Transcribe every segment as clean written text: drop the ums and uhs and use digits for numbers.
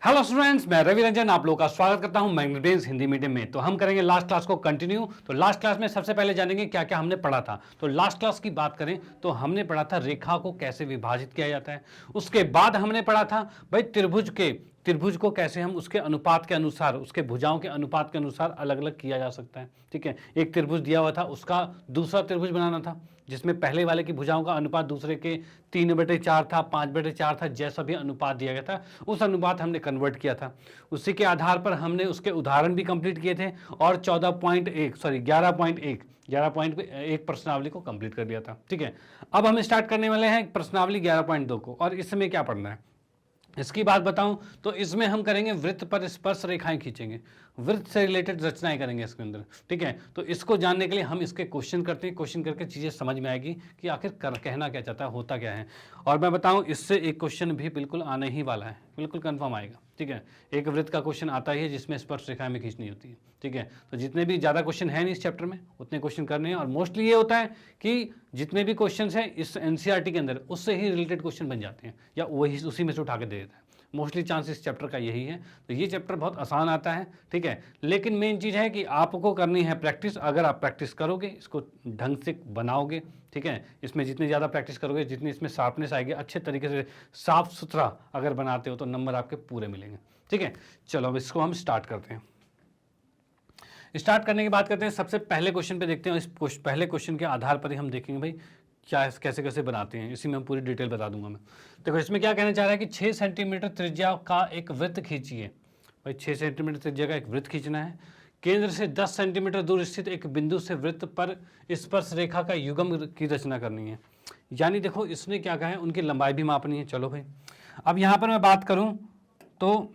Hello students, मैं रवि रंजन आप लोगों का स्वागत करता हूं मैग्नेटिक्स हिंदी मीडियम में। तो हम करेंगे लास्ट क्लास को कंटिन्यू। तो लास्ट क्लास में सबसे पहले जानेंगे क्या क्या हमने पढ़ा था। तो लास्ट क्लास की बात करें तो हमने पढ़ा था रेखा को कैसे विभाजित किया जाता है। उसके बाद हमने पढ़ा था भाई त्रिभुज को कैसे हम उसके अनुपात के अनुसार, उसके भुजाओं के अनुपात के अनुसार अलग अलग किया जा सकता है। ठीक है, एक त्रिभुज दिया हुआ था, उसका दूसरा त्रिभुज बनाना था जिसमें पहले वाले की भुजाओं का अनुपात दूसरे के 3/4 था, 5/4 था, जैसा भी अनुपात दिया गया था उस अनुपात हमने कन्वर्ट किया था। उसी के आधार पर हमने उसके उदाहरण भी कंप्लीट किए थे और 11.1 प्रश्नावली को कंप्लीट कर लिया था। ठीक है, अब हम स्टार्ट करने वाले हैं प्रश्नावली 11.2 को। और इसमें क्या पढ़ना है इसकी बात बताऊं तो इसमें हम करेंगे वृत्त पर स्पर्श रेखाएं खींचेंगे, वृत्त से रिलेटेड रचनाएं करेंगे इसके अंदर। ठीक है, तो इसको जानने के लिए हम इसके क्वेश्चन करते हैं, क्वेश्चन करके चीजें समझ में आएगी कि आखिर कहना क्या चाहता है, होता क्या है। और मैं बताऊं इससे एक क्वेश्चन भी बिल्कुल आने ही वाला है, बिल्कुल कंफर्म आएगा। ठीक है, एक वृत्त का क्वेश्चन आता ही है जिसमें स्पर्श रेखाएं में खींचनी होती है। ठीक है, तो जितने भी ज़्यादा क्वेश्चन है नहीं इस चैप्टर में उतने क्वेश्चन करने हैं। और मोस्टली ये होता है कि जितने भी क्वेश्चन हैं इस एनसीईआरटी के अंदर उससे ही रिलेटेड क्वेश्चन बन जाते हैं या वही उसी में से उठा के दे देता है। मोस्टली चांस इस चैप्टर का यही है। तो ये चैप्टर बहुत आसान आता है। ठीक है, लेकिन मेन चीज़ है कि आपको करनी है प्रैक्टिस। अगर आप प्रैक्टिस करोगे, इसको ढंग से बनाओगे, ठीक है, इसमें जितनी ज़्यादा प्रैक्टिस करोगे, जितनी इसमें शार्पनेस आएगी, अच्छे तरीके से साफ सुथरा अगर बनाते हो तो नंबर आपके पूरे मिलेंगे। ठीक है, चलो अब इसको हम स्टार्ट करते हैं। स्टार्ट करने की बात करते हैं, सबसे पहले क्वेश्चन पे देखते हैं। इस पहले क्वेश्चन के आधार पर ही हम देखेंगे भाई क्या कैसे कैसे बनाते हैं, इसी में हम पूरी डिटेल बता दूंगा मैं। देखो इसमें क्या कहना चाह रहा है कि 6 सेंटीमीटर त्रिज्या का एक वृत्त खींचिए। भाई 6 सेंटीमीटर त्रिज्या का एक वृत्त खींचना है। केंद्र से 10 सेंटीमीटर दूर स्थित एक बिंदु से वृत्त पर स्पर्श रेखा का युग्म की रचना करनी है। यानी देखो इसने क्या कहा है, उनकी लंबाई भी मापनी है। चलो भाई, अब यहाँ पर मैं बात करूँ तो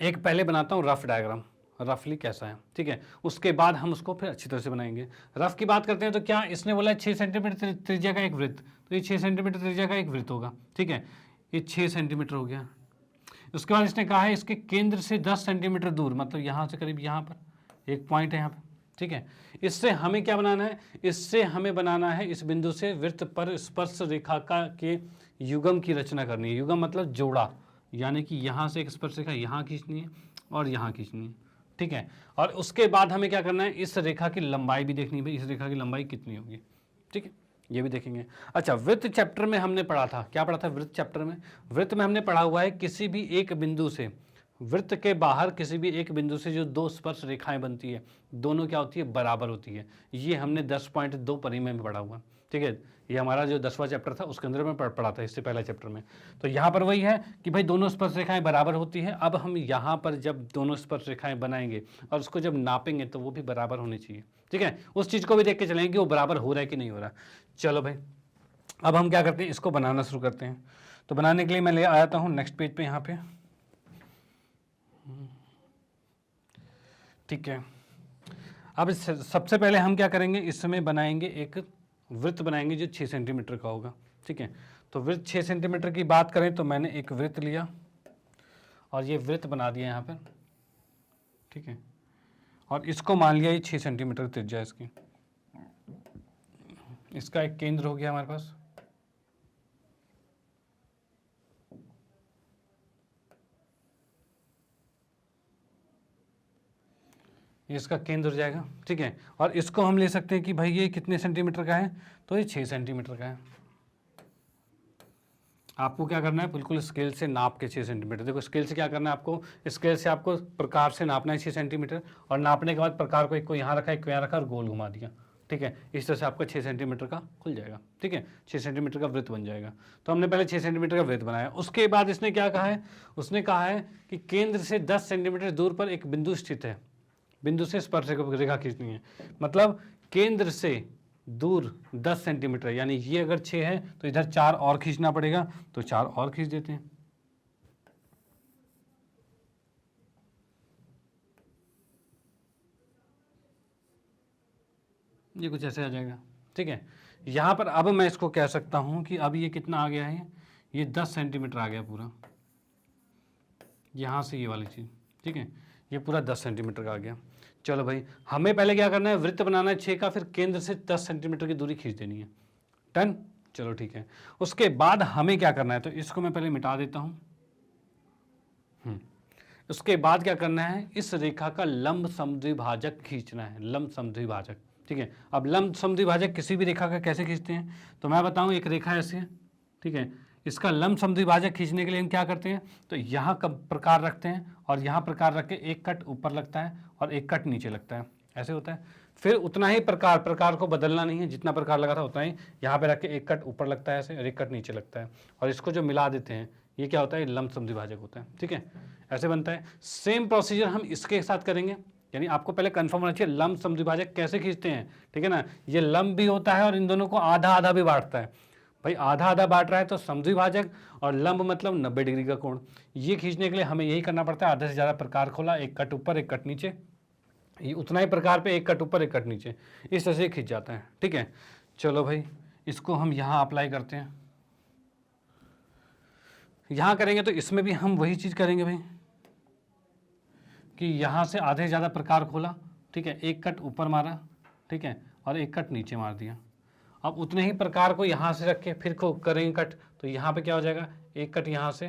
एक पहले बनाता हूँ रफ डायग्राम, रफली कैसा है। ठीक है, उसके बाद हम उसको फिर अच्छी तरह से बनाएंगे। रफ की बात करते हैं तो क्या इसने बोला है 6 सेंटीमीटर त्रिज्या का एक वृत्त, तो ये 6 सेंटीमीटर त्रिज्या का एक वृत्त होगा। ठीक है, ये 6 सेंटीमीटर हो गया। उसके बाद इसने कहा है इसके केंद्र से 10 सेंटीमीटर दूर, मतलब यहाँ से करीब यहाँ पर एक पॉइंट है यहाँ पर। ठीक है, इससे हमें क्या बनाना है, इससे हमें बनाना है इस बिंदु से वृत्त पर स्पर्श रेखा का के युग्म की रचना करनी है। युग्म मतलब जोड़ा, यानी कि यहाँ से एक स्पर्श रेखा यहाँ खींचनी है और यहाँ खींचनी है। ठीक है, और उसके बाद हमें क्या करना है, इस रेखा की लंबाई भी देखनी है, भाई इस रेखा की लंबाई कितनी होगी। ठीक है, ये भी देखेंगे। अच्छा, वृत्त चैप्टर में हमने पढ़ा था, क्या पढ़ा था वृत्त चैप्टर में? वृत्त में हमने पढ़ा हुआ है किसी भी एक बिंदु से, वृत्त के बाहर किसी भी एक बिंदु से जो दो स्पर्श रेखाएं बनती है, दोनों क्या होती है, बराबर होती है। ये हमने 10.2 परिमेय में पढ़ा हुआ। ठीक है, ये हमारा जो 10वां चैप्टर था उसके अंदर में पढ़ा था, इससे पहला चैप्टर में। तो यहाँ पर वही है कि भाई दोनों स्पर्श रेखाएं बराबर होती है। अब हम यहाँ पर जब दोनों स्पर्श रेखाएं बनाएंगे और उसको जब नापेंगे तो वो भी बराबर होनी चाहिए। ठीक है, उस चीज़ को भी देख के चलेंगे कि वो बराबर हो रहा है कि नहीं हो रहा। चलो भाई, अब हम क्या करते हैं, इसको बनाना शुरू करते हैं। तो बनाने के लिए मैं ले आता हूँ नेक्स्ट पेज पे यहाँ पे। ठीक है, अब सबसे पहले हम क्या करेंगे, इसमें बनाएंगे एक वृत्त बनाएंगे जो 6 सेंटीमीटर का होगा। ठीक है, तो वृत्त 6 सेंटीमीटर की बात करें तो मैंने एक वृत्त लिया और ये वृत्त बना दिया यहाँ पर। ठीक है, और इसको मान लिया ये 6 सेंटीमीटर त्रिज्या इसकी, इसका एक केंद्र हो गया हमारे पास। इसका केंद्र हो जाएगा। ठीक है, और इसको हम ले सकते हैं कि भाई ये कितने सेंटीमीटर का है, तो ये 6 सेंटीमीटर का है। आपको क्या करना है, बिल्कुल स्केल से नाप के 6 सेंटीमीटर। देखो स्केल से क्या करना है, आपको स्केल से आपको प्रकार से नापना है 6 सेंटीमीटर, और नापने के बाद प्रकार को एक को यहाँ रखा, एक को यहाँ रखा और गोल घुमा दिया। ठीक है, इस तरह से आपका 6 सेंटीमीटर का खुल जाएगा। ठीक है, 6 सेंटीमीटर का वृत्त बन जाएगा। तो हमने पहले 6 सेंटीमीटर का वृत्त बनाया। उसके बाद इसने क्या कहा है, उसने कहा है कि केंद्र से 10 सेंटीमीटर दूर पर एक बिंदु स्थित है, बिंदु से स्पर्श रेखा खींचनी है। मतलब केंद्र से दूर 10 सेंटीमीटर, यानी ये अगर 6 है तो इधर 4 और खींचना पड़ेगा, तो 4 और खींच देते हैं। ये कुछ ऐसे आ जाएगा। ठीक है, यहाँ पर अब मैं इसको कह सकता हूँ कि अब ये कितना आ गया है, ये 10 सेंटीमीटर आ गया पूरा, यहाँ से ये वाली चीज़। ठीक है, ये पूरा 10 सेंटीमीटर का आ गया। चलो भाई, हमें पहले क्या करना है, वृत्त बनाना है 6 का, फिर केंद्र से 10 सेंटीमीटर की दूरी खींच देनी है। डन, चलो ठीक है। उसके बाद हमें क्या करना है, तो इसको मैं पहले मिटा देता हूँ। उसके बाद क्या करना है, इस रेखा का लंब समद्विभाजक खींचना है, लंब समद्विभाजक। ठीक है, अब लंब समद्विभाजक किसी भी रेखा का कैसे खींचते हैं, तो मैं बताऊं, एक रेखा ऐसी है, ठीक है, इसका लंब समद्विभाजक खींचने के लिए हम क्या करते हैं, तो यहाँ का प्रकार रखते हैं और यहाँ प्रकार रख के एक कट ऊपर लगता है और एक कट नीचे लगता है, ऐसे होता है। फिर उतना ही प्रकार को बदलना नहीं है, जितना प्रकार लगा था उतना ही यहाँ पे रख के एक कट ऊपर लगता है ऐसे और एक कट नीचे लगता है, और इसको जो मिला देते हैं ये क्या होता है, लंब समद्विभाजक होता है। ठीक है, ऐसे बनता है। सेम प्रोसीजर हम इसके साथ करेंगे, यानी आपको पहले कंफर्म होना चाहिए लंब समद्विभाजक कैसे खींचते हैं। ठीक है ना, ये लंब भी होता है और इन दोनों को आधा आधा भी बांटता है। भाई आधा आधा बांट रहा है तो समद्विभाजक, और लंब मतलब 90 डिग्री का कोण। ये खींचने के लिए हमें यही करना पड़ता है, आधे से ज़्यादा प्रकार खोला, एक कट ऊपर एक कट नीचे, ये उतना ही प्रकार पे एक कट ऊपर एक कट नीचे, इस तरह से खींच जाता है। ठीक है, चलो भाई इसको हम यहाँ अप्लाई करते हैं। यहाँ करेंगे तो इसमें भी हम वही चीज़ करेंगे भाई, कि यहाँ से आधे ज़्यादा प्रकार खोला, ठीक है, एक कट ऊपर मारा, ठीक है, और एक कट नीचे मार दिया। अब उतने ही प्रकार को यहाँ से रख के फिर को करेंगे कट, तो यहाँ पे क्या हो जाएगा, एक कट यहाँ से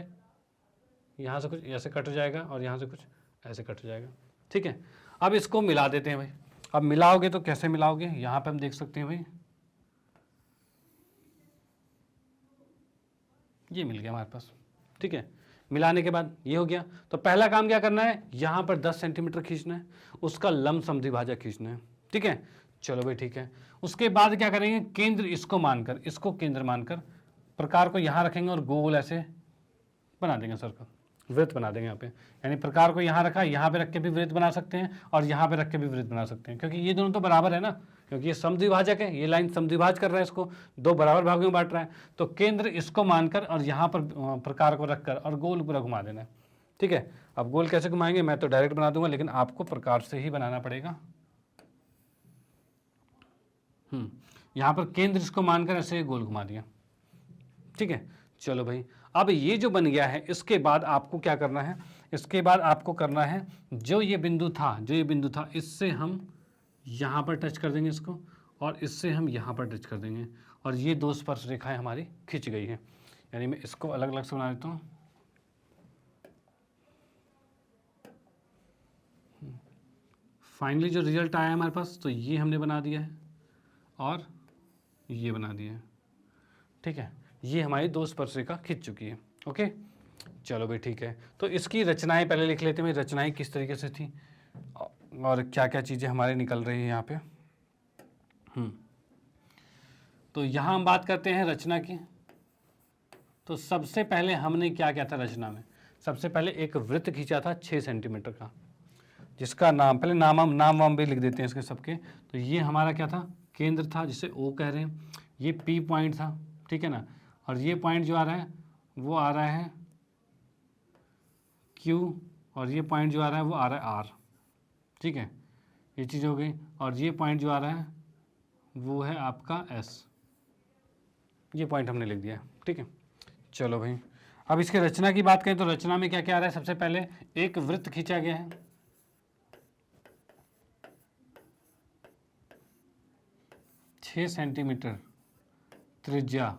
कुछ ऐसे कट हो जाएगा और यहाँ से कुछ ऐसे कट हो जाएगा। ठीक है, अब इसको मिला देते हैं भाई। अब मिलाओगे तो कैसे मिलाओगे, यहाँ पे हम देख सकते हैं भाई, ये मिल गया हमारे पास। ठीक है, मिलाने के बाद ये हो गया। तो पहला काम क्या करना है, यहाँ पर 10 सेंटीमीटर खींचना है, उसका लंब समद्विभाजक खींचना है। ठीक है, चलो भाई ठीक है। उसके बाद क्या करेंगे, केंद्र इसको मानकर, इसको केंद्र मानकर प्रकार को यहाँ रखेंगे और गोल ऐसे बना देंगे, सर्कल, वृत्त बना देंगे यहाँ पे। यानी प्रकार को यहाँ रखा, यहाँ पे रख के भी वृत्त बना सकते हैं और यहाँ पे रख के भी वृत्त बना सकते हैं, क्योंकि ये दोनों तो बराबर है ना, क्योंकि ये समद्विभाजक है, ये लाइन समद्विभाज कर रहा है, इसको दो बराबर भागों में बांट रहा है। तो केंद्र इसको मानकर और यहाँ पर प्रकार को रखकर और गोल पूरा घुमा देना है। ठीक है, अब गोल कैसे घुमाएंगे, मैं तो डायरेक्ट बना दूंगा, लेकिन आपको प्रकार से ही बनाना पड़ेगा। यहाँ पर केंद्र इसको मानकर ऐसे गोल घुमा दिया। ठीक है, चलो भाई, अब ये जो बन गया है, इसके बाद आपको क्या करना है, इसके बाद आपको करना है, जो ये बिंदु था, इससे हम यहाँ पर टच कर देंगे इसको, और इससे हम यहाँ पर टच कर देंगे, और ये दो स्पर्श रेखाएं हमारी खिंच गई है। यानी मैं इसको अलग अलग से बना देता हूँ। फाइनली जो रिजल्ट आया है हमारे पास, तो ये हमने बना दिया है और ये बना दिया है। ठीक है, ये हमारी दो स्पर्श रेखा खिंच चुकी है। ओके, चलो भाई ठीक है। तो इसकी रचनाएं पहले लिख लेते हैं, रचनाएं किस तरीके से थी और क्या क्या चीज़ें हमारे निकल रही हैं यहाँ पे। तो यहाँ हम बात करते हैं रचना की। तो सबसे पहले हमने क्या किया था रचना में, सबसे पहले एक वृत्त खींचा था 6 सेंटीमीटर का, जिसका नाम, पहले नाम वाम भी लिख देते हैं इसके सबके। तो ये हमारा क्या था, केंद्र था, जिसे O कह रहे हैं। ये P पॉइंट था, ठीक है ना, और ये पॉइंट जो आ रहा है वो आ रहा है Q, और ये पॉइंट जो आ रहा है वो आ रहा है R। ठीक है, ये चीज़ हो गई। और ये पॉइंट जो आ रहा है वो है आपका S, ये पॉइंट हमने लिख दिया। ठीक है, चलो भाई, अब इसके रचना की बात करें तो रचना में क्या क्या आ रहा है। सबसे पहले एक वृत्त खींचा गया है, 6 सेंटीमीटर त्रिज्या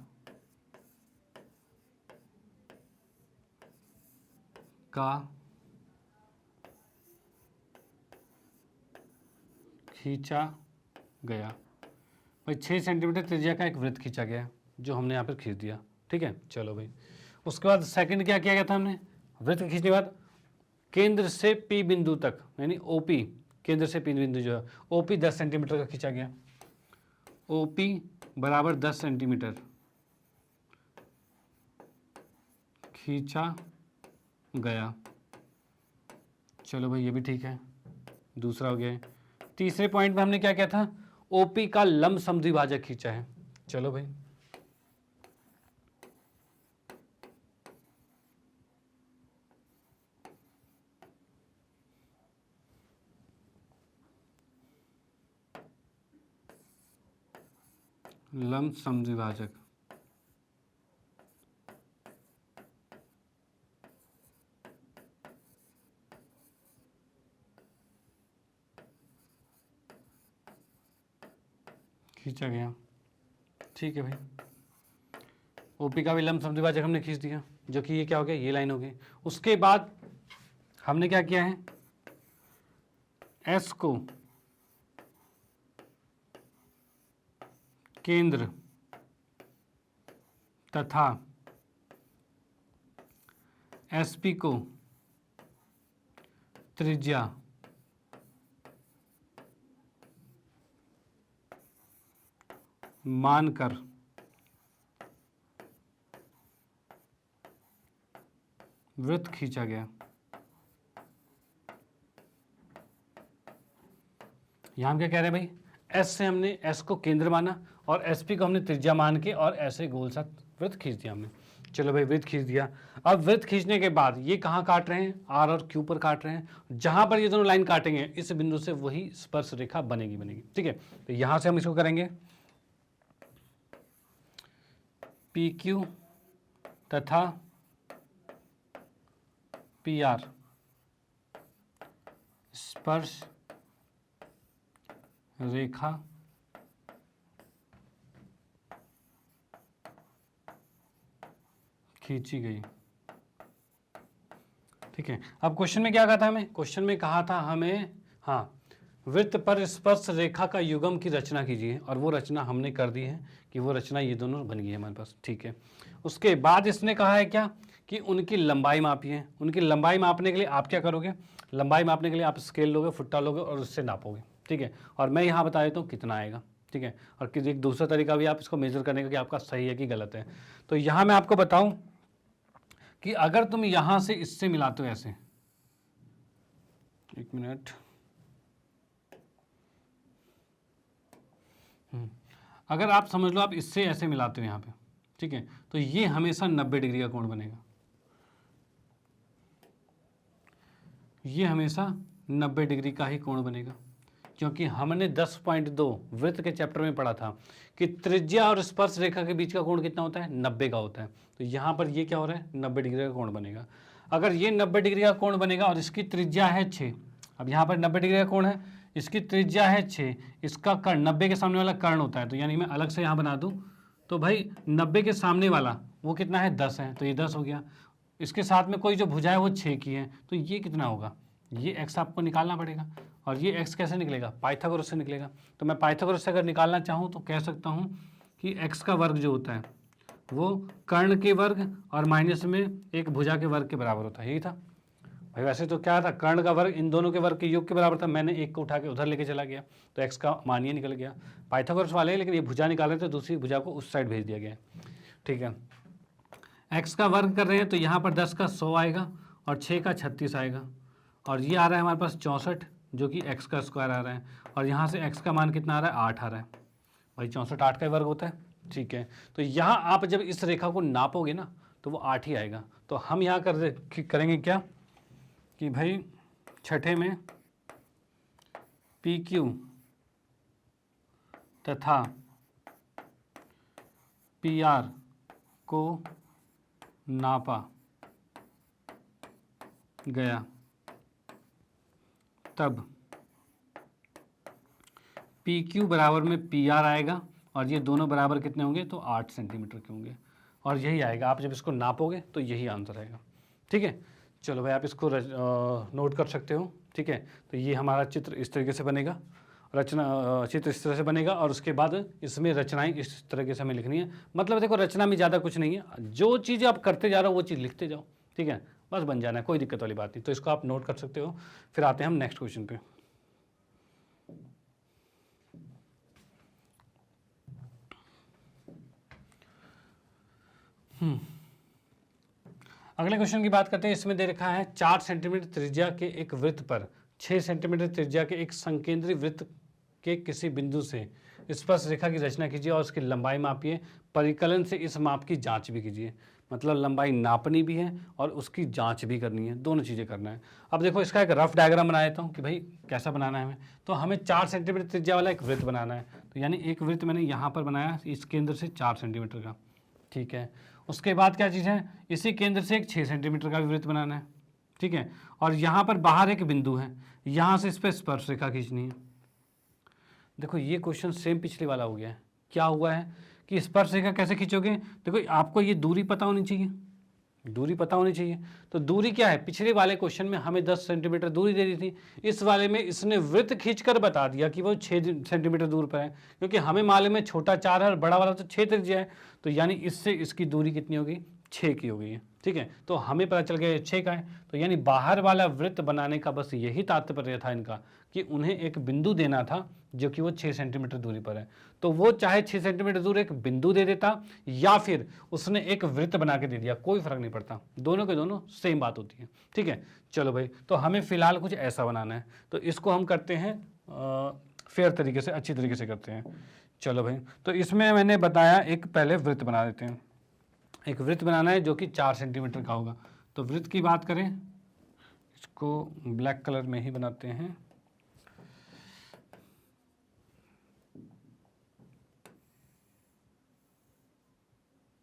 का खींचा गया। भाई 6 सेंटीमीटर त्रिज्या का एक वृत्त खींचा गया, जो हमने यहाँ पर खींच दिया। ठीक है, चलो भाई, उसके बाद सेकंड क्या किया गया था हमने, वृत्त खींचने के बाद केंद्र से P बिंदु तक, यानी OP, केंद्र से P बिंदु जो है OP 10 सेंटीमीटर का खींचा गया। OP बराबर 10 सेंटीमीटर खींचा गया। चलो भाई, ये भी ठीक है, दूसरा हो गया। तीसरे पॉइंट में हमने क्या किया था, OP का लंब समद्विभाजक खींचा है। चलो भाई, लंब समद्विभाजक, खींचा गया। ठीक है भाई, OP का भी लंब समद्विभाजक हमने खींच दिया, जो कि ये क्या हो गया, ये लाइन हो गई। उसके बाद हमने क्या किया है, एस को केंद्र तथा एसपी को त्रिज्या मानकर वृत्त खींचा गया। यहां हम क्या कह रहे हैं भाई, एस से हमने एस को केंद्र माना और एसपी को हमने त्रिज्या मान के और ऐसे गोल सा वृत्त खींच दिया हमने। चलो भाई वृत्त खींच दिया। अब वृत्त खींचने के बाद ये कहाँ काट रहे हैं, आर और क्यू पर काट रहे हैं। जहां पर ये दोनों लाइन काटेंगे इस बिंदु से वही स्पर्श रेखा बनेगी। ठीक है, तो यहां से हम इसको करेंगे पी क्यू तथा पी आर स्पर्श रेखा खींची गई। ठीक है, अब क्वेश्चन में क्या कहा था हमें, क्वेश्चन में कहा था हमें, हाँ, वृत्त पर स्पर्श रेखा का युग्म की रचना कीजिए, और वो रचना हमने कर दी है कि वो रचना ये दोनों बन गई है हमारे पास। ठीक है, उसके बाद इसने कहा है क्या कि उनकी लंबाई मापी है। उनकी लंबाई मापने के लिए आप क्या करोगे, लंबाई मापने के लिए आप स्केल लोगे, फुट्टा लोगे और उससे नापोगे। ठीक है, और मैं यहाँ बता देता हूँ कितना आएगा। ठीक है, और किसी एक दूसरा तरीका भी आप इसको मेजर करने का कि आपका सही है कि गलत है। तो यहाँ मैं आपको बताऊँ कि अगर तुम यहाँ से इससे मिलाते हो ऐसे, एक मिनट, अगर आप समझ लो आप इससे ऐसे मिलाते हो यहाँ पे, ठीक है, तो ये हमेशा 90 डिग्री का कोण बनेगा। ये हमेशा 90 डिग्री का ही कोण बनेगा, क्योंकि हमने 10.2 वृत्त के चैप्टर में पढ़ा था कि त्रिज्या और स्पर्श रेखा के बीच का कोण कितना होता है, 90 का होता है। तो यहाँ पर ये क्या हो रहा है, 90 डिग्री का कोण बनेगा। अगर ये 90 डिग्री का कोण बनेगा और इसकी त्रिज्या है 6, अब यहाँ पर 90 डिग्री का कोण है, इसकी त्रिज्या है 6, इसका कर्ण 90 के सामने वाला कर्ण होता है, तो यानी मैं अलग से यहाँ बना दूँ तो भाई 90 के सामने वाला वो कितना है, 10 है, तो ये 10 हो गया। इसके साथ में कोई जो भुजा है वो 6 की है, तो ये कितना होगा, ये x आपको निकालना पड़ेगा। और ये x कैसे निकलेगा, पाइथागोरस से निकलेगा। तो मैं पाइथागोरस से अगर निकालना चाहूँ तो कह सकता हूँ कि x का वर्ग जो होता है वो कर्ण के वर्ग और माइनस में एक भुजा के वर्ग के बराबर होता है। यही था भाई, वैसे तो क्या था, कर्ण का वर्ग इन दोनों के वर्ग के योग के बराबर था, मैंने एक को उठा के उधर लेके चला गया तो x का मान ये निकल गया। पाइथागोरस वाले लेकिन ये भुजा निकाल रहे थे, दूसरी भुजा को उस साइड भेज दिया गया। ठीक है, x का वर्ग कर रहे हैं तो यहाँ पर 10 का 100 आएगा और 6 का 36 आएगा, और ये आ रहा है हमारे पास 64 जो कि x का स्क्वायर आ रहा है, और यहाँ से x का मान कितना आ रहा है, 8 आ रहा है। भाई 64 8 का वर्ग होता है। ठीक है, तो यहाँ आप जब इस रेखा को नापोगे ना तो वो 8 ही आएगा। तो हम यहाँ करेंगे क्या कि भाई छठे में पी क्यू तथा पी आर को नापा गया, तब पी क्यू बराबर में पी आर आएगा, और ये दोनों बराबर कितने होंगे, तो 8 सेंटीमीटर के होंगे, और यही आएगा। आप जब इसको नापोगे तो यही आंसर आएगा। ठीक है, चलो भाई आप इसको नोट कर सकते हो। ठीक है, तो ये हमारा चित्र इस तरीके से बनेगा, चित्र इस तरह से बनेगा, और उसके बाद इसमें रचनाएं इस तरीके से हमें लिखनी है। मतलब देखो रचना में ज़्यादा कुछ नहीं है, जो चीज़ आप करते जा रहे हो वो चीज़ लिखते जाओ। ठीक है, बस बन जाना है, कोई दिक्कत वाली बात नहीं। तो इसको आप नोट कर सकते हो। फिर आते हैं हम नेक्स्ट क्वेश्चन पे। अगले क्वेश्चन की बात करते हैं। इसमें दे रखा है 4 सेंटीमीटर त्रिज्या के एक वृत्त पर 6 सेंटीमीटर त्रिज्या के एक संकेंद्री वृत्त के किसी बिंदु से स्पर्श रेखा की रचना कीजिए और उसकी लंबाई मापिए, परिकलन से इस माप की जांच भी कीजिए। मतलब लंबाई नापनी भी है और उसकी जांच भी करनी है, दोनों चीज़ें करना है। अब देखो इसका एक रफ डायग्राम बना देता हूँ कि भाई कैसा बनाना है हमें। तो हमें 4 सेंटीमीटर त्रिज्या वाला एक वृत्त बनाना है, तो यानी एक वृत्त मैंने यहाँ पर बनाया इस केंद्र से 4 सेंटीमीटर का। ठीक है, उसके बाद क्या चीज़ है, इसी केंद्र से एक 6 सेंटीमीटर का भी वृत्त बनाना है। ठीक है, और यहाँ पर बाहर एक बिंदु है, यहाँ से इस पर स्पर्श रेखा खींचनी है। देखो ये क्वेश्चन सेम पिछले वाला हो गया है। क्या हुआ है कि स्पर्श रेखा कैसे खींचोगे, देखो आपको ये दूरी पता होनी चाहिए, दूरी पता होनी चाहिए। तो दूरी क्या है, पिछले वाले क्वेश्चन में हमें 10 सेंटीमीटर दूरी दे दी थी, इस वाले में इसने वृत्त खींचकर बता दिया कि वो 6 सेंटीमीटर दूर पर है, क्योंकि हमें मालूम है छोटा 4 है और बड़ा वाला तो 6 त्रिज्या है, तो यानी इससे इसकी दूरी कितनी होगी, 6 की हो गई है। ठीक है, तो हमें पता चल गया 6 का है। तो यानी बाहर वाला वृत्त बनाने का बस यही तात्पर्य था इनका, कि उन्हें एक बिंदु देना था जो कि वो 6 सेंटीमीटर दूरी पर है। तो वो चाहे 6 सेंटीमीटर दूर एक बिंदु दे देता या फिर उसने एक वृत्त बना के दे दिया, कोई फर्क नहीं पड़ता, दोनों के दोनों सेम बात होती है। ठीक है, चलो भाई, तो हमें फिलहाल कुछ ऐसा बनाना है, तो इसको हम करते हैं फेयर तरीके से, अच्छी तरीके से करते हैं। चलो भाई, तो इसमें मैंने बताया एक पहले वृत्त बना देते हैं, एक वृत्त बनाना है जो कि 4 सेंटीमीटर का होगा। तो वृत्त की बात करें, इसको ब्लैक कलर में ही बनाते हैं।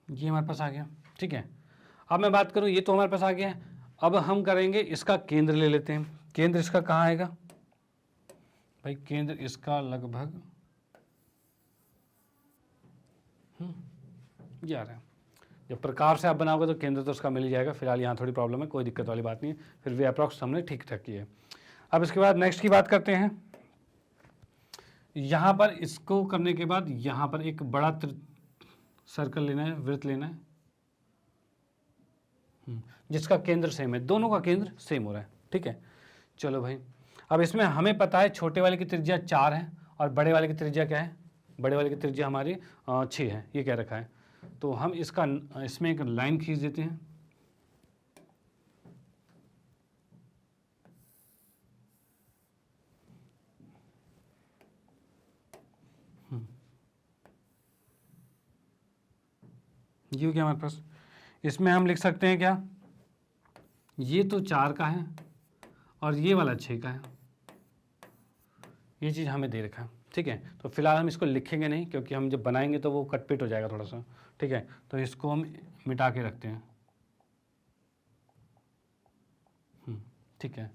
ये हमारे पास आ गया। ठीक है, अब मैं बात करूं, ये तो हमारे पास आ गया है। अब हम करेंगे इसका केंद्र ले लेते हैं। केंद्र इसका कहाँ आएगा भाई, केंद्र इसका लगभग ये आ रहा है। जब प्रकार से आप बनाओगे तो केंद्र तो उसका मिल ही जाएगा। फिलहाल यहाँ थोड़ी प्रॉब्लम है, कोई दिक्कत वाली बात नहीं है, फिर भी अप्रॉक्स हमने ठीक ठाक किया है। अब इसके बाद नेक्स्ट की बात करते हैं। यहाँ पर इसको करने के बाद यहाँ पर एक बड़ा सर्कल लेना है, वृत्त लेना है, जिसका केंद्र सेम है, दोनों का केंद्र सेम हो रहा है। ठीक है, चलो भाई, अब इसमें हमें पता है छोटे वाले की त्रिज्या 4 है और बड़े वाले की त्रिज्या क्या है, बड़े वाले की त्रिज्या हमारी 6 है, ये क्या रखा है। तो हम इसमें एक लाइन खींच देते हैं। ये क्या हमारे पास, इसमें हम लिख सकते हैं क्या, ये तो 4 का है और ये वाला 6 का है, ये चीज़ हमें दे रखा है। ठीक है, तो फिलहाल हम इसको लिखेंगे नहीं, क्योंकि हम जब बनाएंगे तो वो कटपिट हो जाएगा थोड़ा सा। ठीक है, तो इसको हम मिटा के रखते हैं। ठीक है,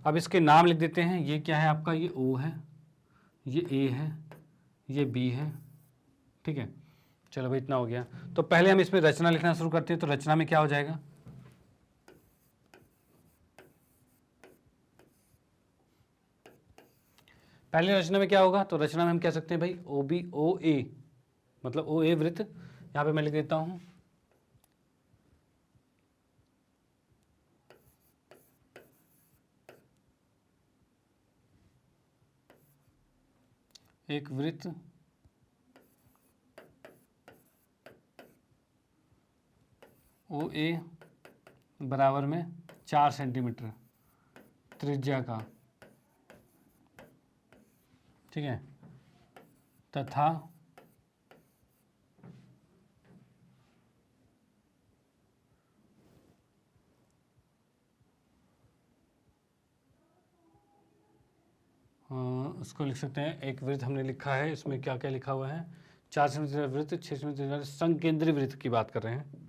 अब इसके नाम लिख देते हैं। ये क्या है आपका, ये O है, ये A है, ये B है। ठीक है, चलो भाई, इतना हो गया। तो पहले हम इसमें रचना लिखना शुरू करते हैं। तो रचना में क्या हो जाएगा, पहले रचना में क्या होगा, तो रचना में हम कह सकते हैं भाई OA, मतलब OA वृत्त। यहाँ पे मैं लिख देता हूँ एक वृत्त OA बराबर में 4 सेंटीमीटर त्रिज्या का। ठीक है, तथा उसको लिख सकते हैं, एक वृत्त हमने लिखा है, इसमें क्या क्या लिखा हुआ है, 4 सेंटीमीटर वृत्त, 6 सेंटीमीटर संकेंद्री वृत्त की बात कर रहे हैं।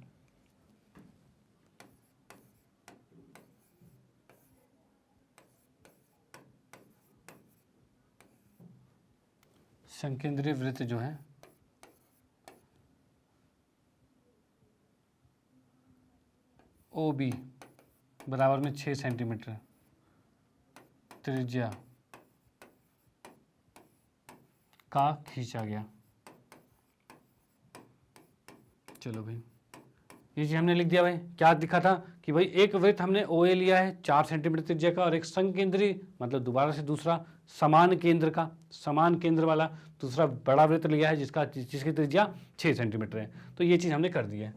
संकेंद्री वृत्त जो है OB बराबर में 6 सेंटीमीटर त्रिज्या का खींचा गया। चलो भाई, ये चीज हमने लिख दिया भाई। क्या दिखा था कि भाई एक वृत्त हमने OA लिया है 4 सेंटीमीटर त्रिज्या का, और एक संकेंद्री मतलब दोबारा से दूसरा समान केंद्र का, समान केंद्र वाला दूसरा बड़ा वृत्त लिया है जिसकी त्रिज्या 6 सेंटीमीटर है। तो ये चीज़ हमने कर दी है।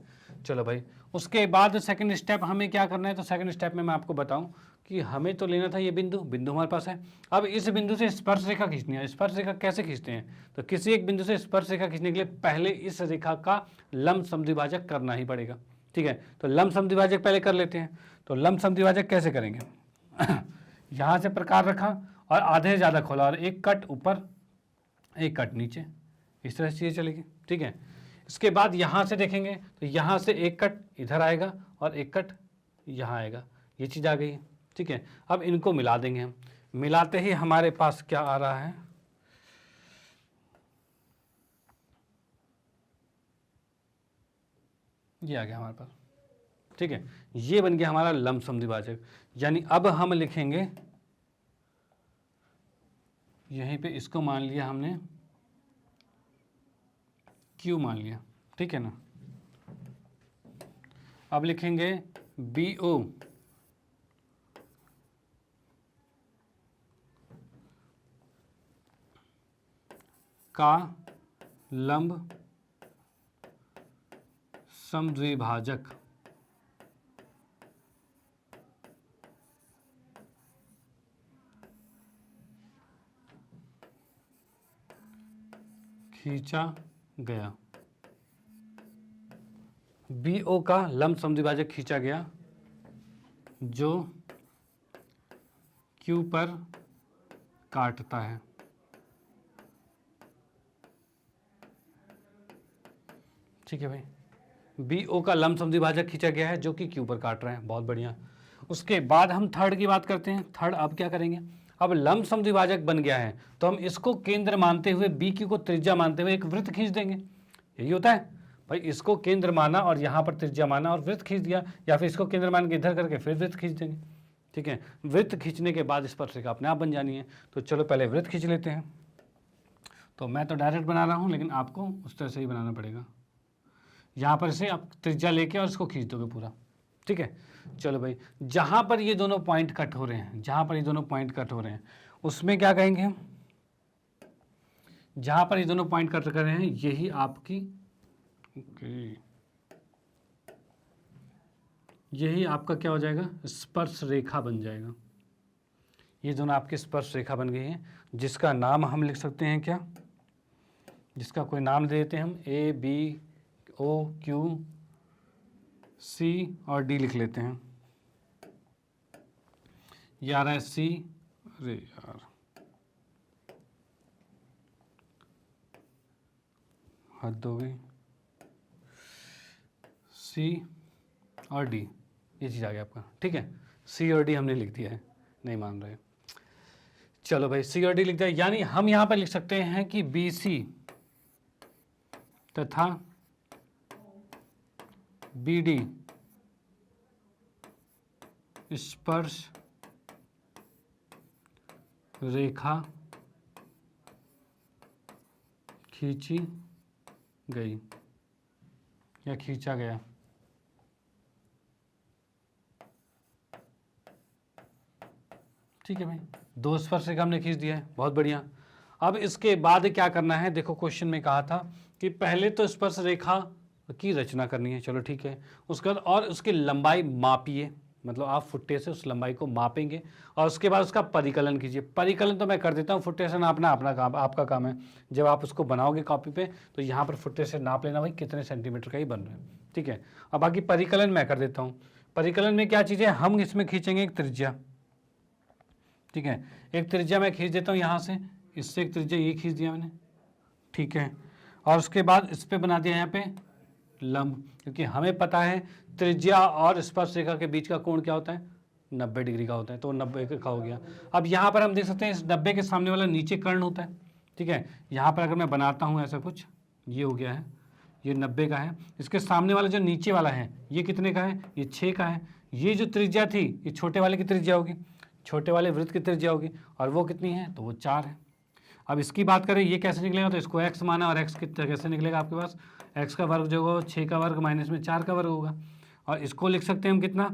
चलो भाई, उसके बाद सेकंड स्टेप हमें क्या करना है। तो सेकंड स्टेप में मैं आपको बताऊं कि हमें तो लेना था ये बिंदु हमारे पास है। अब इस बिंदु से स्पर्श रेखा खींचनी है। स्पर्श रेखा कैसे खींचते हैं, तो किसी एक बिंदु से स्पर्श रेखा खींचने के लिए पहले इस रेखा का लंब समद्विभाजक करना ही पड़ेगा। ठीक है, तो लंब समद्विभाजक पहले कर लेते हैं। तो लंब समद्विभाजक कैसे करेंगे यहाँ से प्रकार रखा और आधे से ज़्यादा खोला और एक कट ऊपर एक कट नीचे, इस तरह से चीज़ें चलेगी। ठीक है, इसके बाद यहाँ से देखेंगे तो यहाँ से एक कट इधर आएगा और एक कट यहाँ आएगा, ये चीज़ आ गई। ठीक है, अब इनको मिला देंगे हम। मिलाते ही हमारे पास क्या आ रहा है, ये आ गया हमारे पास। ठीक है, ये बन गया हमारा लमसम द्विभाजक। यानी अब हम लिखेंगे, यहीं पे इसको मान लिया हमने Q मान लिया, ठीक है ना। अब लिखेंगे BO का लंब समद्विभाजक खींचा गया। BO का लंब समद्विभाजक खींचा गया जो Q पर काटता है। ठीक है भाई, BO का लंब समद्विभाजक खींचा गया है जो कि Q पर काट रहा है। बहुत बढ़िया। उसके बाद हम थर्ड की बात करते हैं। थर्ड अब क्या करेंगे, अब लंब समद्विभाजक बन गया है तो हम इसको केंद्र मानते हुए BQ को त्रिज्या मानते हुए एक वृत्त खींच देंगे। यही होता है भाई, इसको केंद्र माना और यहाँ पर त्रिज्या माना और वृत्त खींच दिया, या फिर इसको केंद्र मान के इधर करके फिर वृत्त खींच देंगे। ठीक है, वृत्त खींचने के बाद स्पर्शरेखा अपने आप बन जानी है। तो चलो पहले वृत्त खींच लेते हैं। तो मैं तो डायरेक्ट बना रहा हूँ, लेकिन आपको उस तरह से ही बनाना पड़ेगा। यहाँ पर से आप त्रिज्या लेके और इसको खींच दोगे पूरा। ठीक है, चलो भाई, जहाँ पर ये दोनों पॉइंट कट हो रहे हैं, जहाँ पर ये दोनों पॉइंट कट हो रहे हैं उसमें क्या कहेंगे हम, जहाँ पर ये दोनों पॉइंट कट कर रहे हैं यही आपकी यही आपका क्या हो जाएगा, स्पर्श रेखा बन जाएगा। ये दोनों आपकी स्पर्श रेखा बन गई है, जिसका नाम हम लिख सकते हैं क्या, जिसका कोई नाम दे देते हैं हम, ABOQC और D लिख लेते हैं। ये आ रहा है C, अरे यार हद हो गई, C और D, ये चीज़ आ गया आपका। ठीक है, C और D हमने लिख दिया है, नहीं मान रहे। चलो भाई, C और D लिख दिया, यानी हम यहाँ पर लिख सकते हैं कि BC तथा BD स्पर्श रेखा खींची गई या खींचा गया। ठीक है भाई, दो स्पर्श रेखा हमने खींच दिया है, बहुत बढ़िया। अब इसके बाद क्या करना है, देखो क्वेश्चन में कहा था कि पहले तो स्पर्श रेखा की रचना करनी है, चलो ठीक है। उसके बाद और उसकी लंबाई मापिए, मतलब आप फुट्टे से उस लंबाई को मापेंगे और उसके बाद उसका परिकलन कीजिए। परिकलन तो मैं कर देता हूँ, फुट्टे से नापना अपना काम, आपका काम है। जब आप उसको बनाओगे कॉपी पे तो यहाँ पर फुट्टे से नाप लेना भाई कितने सेंटीमीटर का ही बन रहा है। ठीक है, अब बाकी परिकलन मैं कर देता हूँ। परिकलन में क्या चीज़ है, हम इसमें खींचेंगे एक त्रिज्या। ठीक है, एक त्रिज्या मैं खींच देता हूँ यहाँ से, इससे एक त्रिज्या ये खींच दिया मैंने। ठीक है, और उसके बाद इस पर बना दिया यहाँ पे लंब, क्योंकि हमें पता है त्रिज्या और स्पर्श रेखा के बीच का कोण क्या होता है, 90 डिग्री का होता है, तो 90 का हो गया। अब यहाँ पर हम देख सकते हैं इस 90 के सामने वाला नीचे कर्ण होता है। ठीक है, यहाँ पर अगर मैं बनाता हूँ ऐसा कुछ, ये हो गया है, ये 90 का है। इसके सामने वाला जो नीचे वाला है ये कितने का है, ये 6 का है। ये जो त्रिज्या थी ये छोटे वाले की त्रिज्या होगी, छोटे वाले वृत्त की त्रिज्या होगी, और वो कितनी है, तो वो 4 है। अब इसकी बात करें ये कैसे निकलेगा, तो इसको x माना, और x कितना कैसे निकलेगा आपके पास, x का वर्ग जो होगा 6 का वर्ग माइनस में 4 का वर्ग होगा, और इसको लिख सकते हैं हम कितना,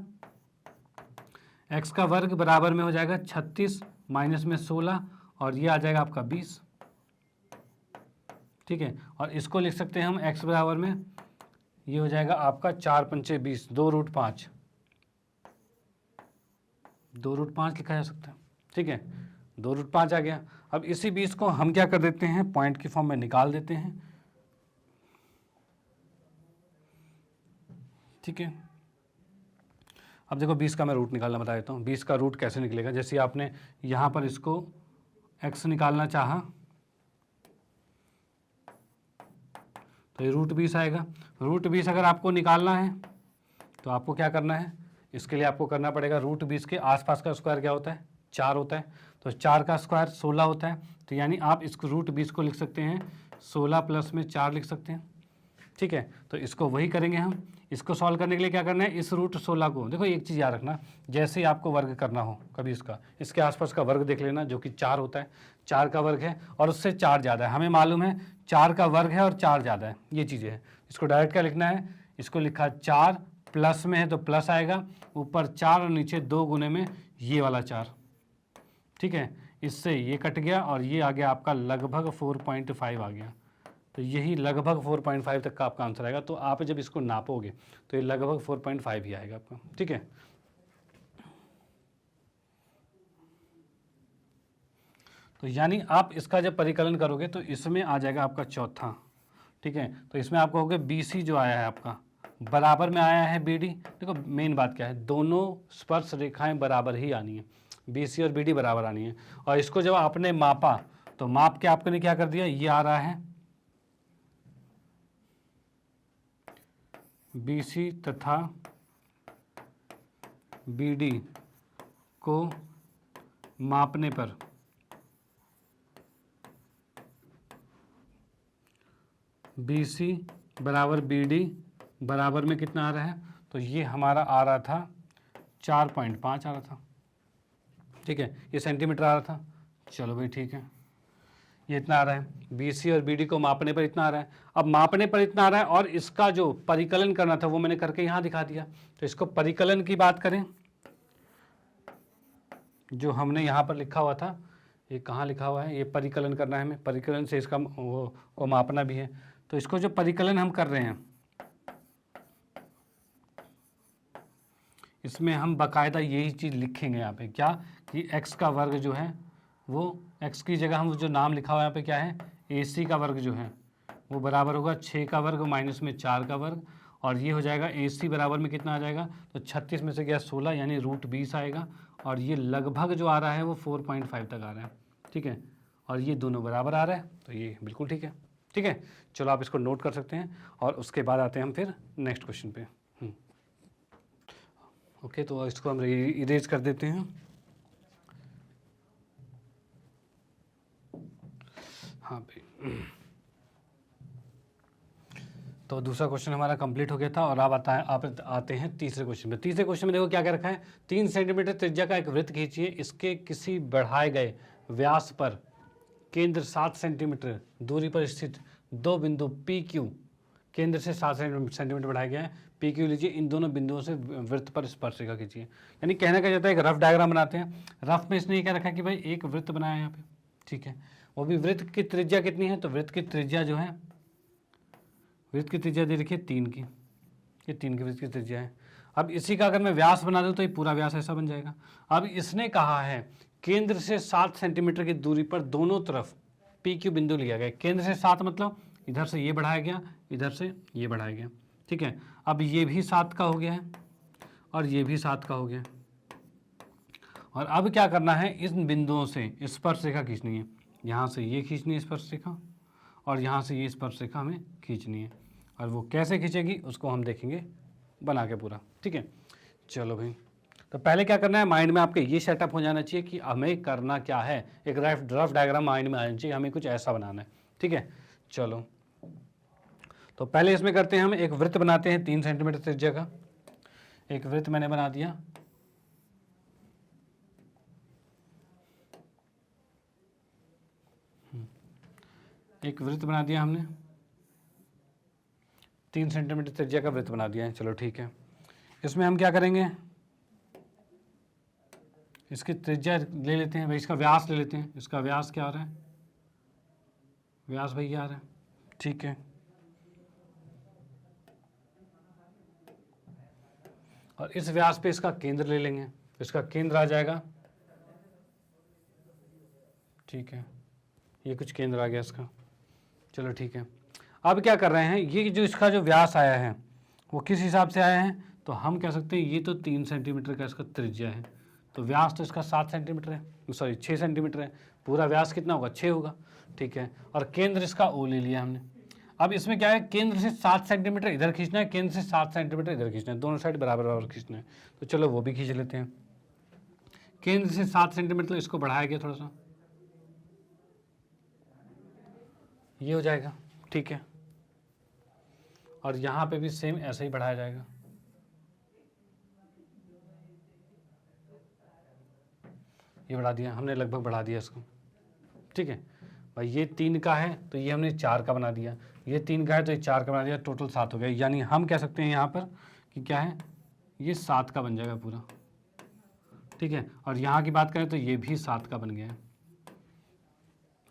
x का वर्ग बराबर में हो जाएगा 36 माइनस में 16, और ये आ जाएगा आपका 20। ठीक है, और इसको लिख सकते हैं हम x बराबर में, ये हो जाएगा आपका 4 पंचे 20, 2√5, 2√5 लिखा जा सकता है। ठीक है, 2√5 आ गया। अब इसी 20 को हम क्या कर देते हैं, पॉइंट की फॉर्म में निकाल देते हैं। ठीक है, अब देखो 20 का मैं रूट निकालना बता देता हूँ। 20 का रूट कैसे निकलेगा, जैसे आपने यहाँ पर इसको x निकालना चाहा तो ये √20 आएगा। √20 अगर आपको निकालना है तो आपको क्या करना है, इसके लिए आपको करना पड़ेगा √20 के आसपास का स्क्वायर क्या होता है, 4 होता है, तो 4 का स्क्वायर 16 होता है। तो यानी आप इसको √20 को लिख सकते हैं 16 प्लस में 4 लिख सकते हैं। ठीक है, तो इसको वही करेंगे हम, इसको सॉल्व करने के लिए क्या करना है, इस रूट 16 को, देखो एक चीज़ याद रखना, जैसे ही आपको वर्ग करना हो कभी इसके आसपास का वर्ग देख लेना, जो कि 4 होता है, 4 का वर्ग है और उससे 4 ज़्यादा है, हमें मालूम है 4 का वर्ग है और 4 ज़्यादा है, ये चीज़ें हैं। इसको डायरेक्ट क्या लिखना है, इसको लिखा 4, प्लस में है तो प्लस आएगा, ऊपर 4 और नीचे 2 गुने में ये वाला 4, ठीक है। इससे ये कट गया और ये आ गया आपका लगभग 4.5 आ गया, तो यही लगभग 4.5 तक का आपका आंसर आएगा। तो आप जब इसको नापोगे तो ये लगभग 4.5 ही आएगा आपका, ठीक है। तो यानी आप इसका जब परिकलन करोगे तो इसमें आ जाएगा आपका चौथा, ठीक है। तो इसमें आपको हो गया BC जो आया है आपका बराबर में आया है BD। देखो मेन बात क्या है, दोनों स्पर्श रेखाएं बराबर ही आनी है, BC और BD बराबर आनी है। और इसको जब आपने मापा तो माप के आपने क्या कर दिया, ये आ रहा है BC तथा BD को मापने पर BC बराबर BD बराबर में कितना आ रहा है, तो ये हमारा आ रहा था 4.5 आ रहा था, ठीक है। ये सेंटीमीटर आ रहा था, चलो भाई ठीक है, ये इतना आ रहा है। BC और BD को मापने पर इतना आ रहा है। अब मापने पर इतना आ रहा है और इसका जो परिकलन करना था वो मैंने करके यहाँ दिखा दिया। तो इसको परिकलन की बात करें, जो हमने यहाँ पर लिखा हुआ था, ये कहाँ लिखा हुआ है, ये परिकलन करना है हमें, परिकलन से इसका वो मापना भी है। तो इसको जो परिकलन हम कर रहे हैं इसमें हम बाकायदा यही चीज़ लिखेंगे यहाँ पे, क्या कि x का वर्ग जो है वो x की जगह हम जो नाम लिखा हुआ है यहाँ पे क्या है, AC का वर्ग जो है वो बराबर होगा 6 का वर्ग माइनस में 4 का वर्ग, और ये हो जाएगा AC बराबर में कितना आ जाएगा, तो 36 में से गया 16 यानी √20 आएगा, और ये लगभग जो आ रहा है वो 4.5 तक आ रहा है, ठीक है। और ये दोनों बराबर आ रहा है, तो ये बिल्कुल ठीक है, ठीक है। चलो आप इसको नोट कर सकते हैं और उसके बाद आते हैं हम फिर नेक्स्ट क्वेश्चन पे। ओके, तो इसको हम इरेज कर देते हैं। हाँ भाई, तो दूसरा क्वेश्चन हमारा कंप्लीट हो गया था और अब आप आते हैं तीसरे क्वेश्चन में। तीसरे क्वेश्चन में देखो क्या क्या रखा है, 3 सेंटीमीटर त्रिज्या का एक वृत्त खींचिए, इसके किसी बढ़ाए गए व्यास पर केंद्र 7 सेंटीमीटर दूरी पर स्थित 2 बिंदु PQ, केंद्र से 7 सेंटीमीटर बढ़ाया गया है, PQ लीजिए, इन दोनों बिंदुओं से वृत्त पर स्पर्श रेखा खींचिए। यानी कहना क्या जाता है, एक रफ डायग्राम बनाते हैं। रफ में इसने क्या रखा है कि भाई एक वृत्त बनाया है यहाँ पे, ठीक है, वो भी वृत्त की त्रिज्या कितनी है, तो वृत्त की त्रिज्या जो है, वृत्त की त्रिज्या दे रखी है 3 की, ये 3 की वृत्त की त्रिज्या है। अब इसी का अगर मैं व्यास बना दूं तो ये पूरा व्यास ऐसा बन जाएगा। अब इसने कहा है केंद्र से 7 सेंटीमीटर की दूरी पर दोनों तरफ PQ बिंदु लिया गया। केंद्र से 7 मतलब इधर से ये बढ़ाया गया, इधर से ये बढ़ाया गया, ठीक है। अब ये भी 7 का हो गया है और ये भी 7 का हो गया, और अब क्या करना है, इन बिंदुओं से स्पर्श रेखा खींचनी है। यहाँ से ये खींचनी है स्पर्श रेखा और यहाँ से ये स्पर्श रेखा हमें खींचनी है, और वो कैसे खींचेगी उसको हम देखेंगे बना के पूरा, ठीक है। चलो भाई, तो पहले क्या करना है, माइंड में आपके ये सेटअप हो जाना चाहिए कि हमें करना क्या है, एक रफ डायग्राम माइंड में आना चाहिए, हमें कुछ ऐसा बनाना है, ठीक है। चलो, तो पहले इसमें करते हैं, हम एक वृत्त बनाते हैं 3 सेंटीमीटर त्रिज्या का। एक वृत्त मैंने बना दिया, एक वृत्त बना दिया हमने, 3 सेंटीमीटर त्रिज्या का वृत्त बना दिया है। चलो ठीक है, इसमें हम क्या करेंगे, इसकी त्रिज्या ले लेते हैं भाई, इसका व्यास ले लेते हैं। इसका व्यास क्या आ रहा है, व्यास भाई क्या आ रहा है, ठीक है। और इस व्यास पे इसका केंद्र ले लेंगे, इसका केंद्र आ जाएगा, ठीक है, ये कुछ केंद्र आ गया इसका। चलो ठीक है, अब क्या कर रहे हैं, ये जो इसका जो व्यास आया है वो किस हिसाब से आया है, तो हम कह सकते हैं ये तो 3 सेंटीमीटर का इसका त्रिज्या है, तो व्यास तो इसका 7 सेंटीमीटर है, सॉरी 6 सेंटीमीटर है, पूरा व्यास कितना होगा, 6 होगा, ठीक है। और केंद्र इसका O ले लिया हमने। अब इसमें क्या है, केंद्र से 7 सेंटीमीटर इधर खींचना है, केंद्र से 7 सेंटीमीटर इधर खींचना है, दोनों साइड बराबर बराबर खींचना है। तो चलो वो भी खींच लेते हैं। केंद्र से 7 सेंटीमीटर, इसको बढ़ाया गया थोड़ा सा, ये हो जाएगा, ठीक है। और यहाँ पे भी सेम ऐसे ही बढ़ाया जाएगा। ये बढ़ा दिया हमने, लगभग बढ़ा दिया इसको, ठीक है भाई। ये 3 का है तो ये हमने 4 का बना दिया, ये 3 का है तो ये 4 का बना दिया, टोटल 7 हो गया। यानी हम कह सकते हैं यहाँ पर कि क्या है, ये 7 का बन जाएगा पूरा, ठीक है। और यहाँ की बात करें तो ये भी 7 का बन गया है,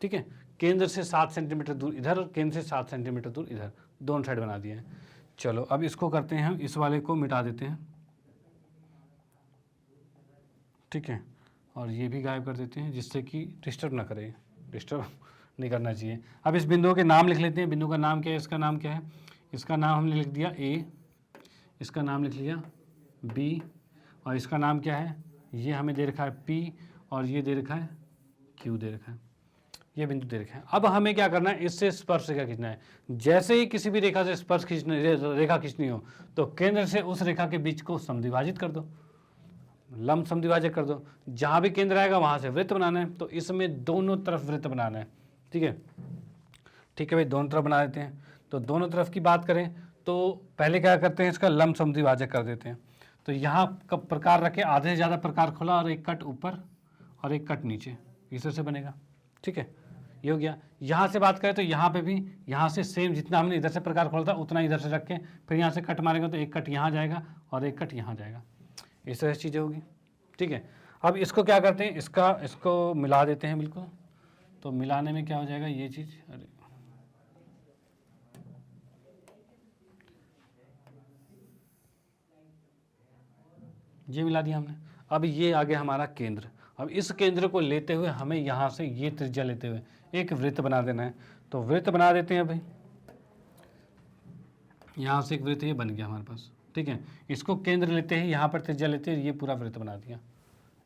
ठीक है। केंद्र से 7 सेंटीमीटर दूर इधर और केंद्र से 7 सेंटीमीटर दूर इधर, दोनों साइड बना दिए हैं। चलो अब इसको करते हैं हम, इस वाले को मिटा देते हैं, ठीक है। और ये भी गायब कर देते हैं जिससे कि डिस्टर्ब ना करे, डिस्टर्ब नहीं करना चाहिए। अब इस बिंदु के नाम लिख लेते हैं। बिंदु का नाम क्या है, इसका नाम क्या है, इसका नाम हमने लिख दिया ए, इसका नाम लिख लिया बी, और इसका नाम क्या है, ये हमें दे रखा है पी, और ये दे रखा है क्यू दे रखा है, ये बिंदु दे रखा है। अब हमें क्या करना है, इससे स्पर्श रेखा खींचना है। जैसे ही किसी भी रेखा से स्पर्श रेखा खींचनी हो तो केंद्र से उस रेखा के बीच को समद्विभाजित कर दो, लंब समद्विभाजक कर दो। जहां भी केंद्र आएगा वहां से वृत्त बनाना है, तो इसमें दोनों तरफ वृत्त बनाना है, ठीक है। ठीक है भाई, दोनों तरफ बना देते हैं। तो दोनों तरफ की बात करें तो पहले क्या करते हैं, इसका लंब समद्विभाजक कर देते हैं। तो यहाँ का प्रकार रखे, आधे से ज़्यादा प्रकार खुला और एक कट ऊपर और एक कट नीचे, इस तरह से बनेगा, ठीक है। ये हो गया। यहाँ से बात करें तो यहाँ पे भी, यहाँ से सेम जितना हमने इधर से प्रकार खोला था उतना इधर से रख के फिर यहाँ से कट मारेंगे तो एक कट यहाँ जाएगा और एक कट यहाँ जाएगा, इस तरह से चीज़ें होगी, ठीक है। अब इसको क्या करते हैं, इसको मिला देते हैं बिल्कुल। तो मिलाने में क्या हो जाएगा, ये चीज़, अरे ये मिला दिया हमने। अब ये आ गया हमारा केंद्र। अब इस केंद्र को लेते हुए हमें यहाँ से ये त्रिज्या लेते हुए एक वृत्त बना देना है। तो वृत्त बना देते हैं भाई, यहाँ से एक वृत्त ये बन गया हमारे पास, ठीक है। इसको केंद्र लेते ही यहाँ पर त्रिज्या लेते हैं, ये पूरा वृत्त बना दिया,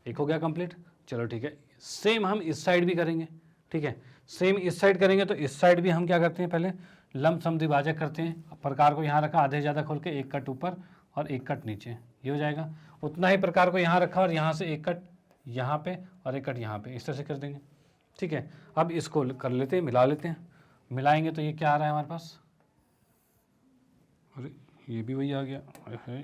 एक हो गया कंप्लीट। चलो ठीक है, सेम हम इस साइड भी करेंगे, ठीक है। सेम इस साइड करेंगे तो इस साइड भी हम क्या करते हैं, पहले लंब समद्विभाजक करते हैं। प्रकार को यहाँ रखा, आधे ज़्यादा खोल के एक कट ऊपर और एक कट नीचे, ये हो जाएगा। उतना ही प्रकार को यहाँ रखा और यहाँ से एक कट यहाँ पे और एक कट यहाँ पे, इस तरह से कर देंगे, ठीक है। अब इसको कर लेते हैं, मिला लेते हैं। मिलाएंगे तो ये क्या आ रहा है हमारे पास, अरे ये भी वही आ गया, अरे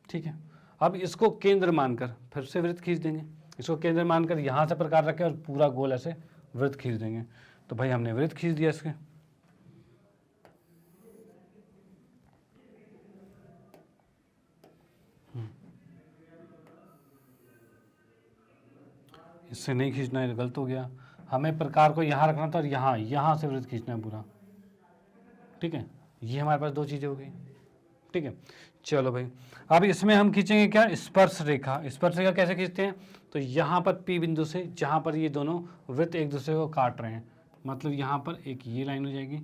ठीक है। अब इसको केंद्र मानकर फिर से वृत्त खींच देंगे। इसको केंद्र मानकर यहाँ से प्रकार रखें और पूरा गोल ऐसे वृत्त खींच देंगे। तो भाई हमने वृत्त खींच दिया इसके, इससे नहीं खींचना है, गलत हो गया। हमें प्रकार को यहाँ रखना था और यहाँ से वृत्त खींचना है पूरा, ठीक है। ये हमारे पास दो चीज़ें हो गई, ठीक है। चलो भाई, अब इसमें हम खींचेंगे क्या, स्पर्श रेखा। स्पर्श रेखा कैसे खींचते हैं, तो यहाँ पर P बिंदु से, जहाँ पर ये दोनों वृत्त एक दूसरे को काट रहे हैं, मतलब यहाँ पर एक ये लाइन हो जाएगी,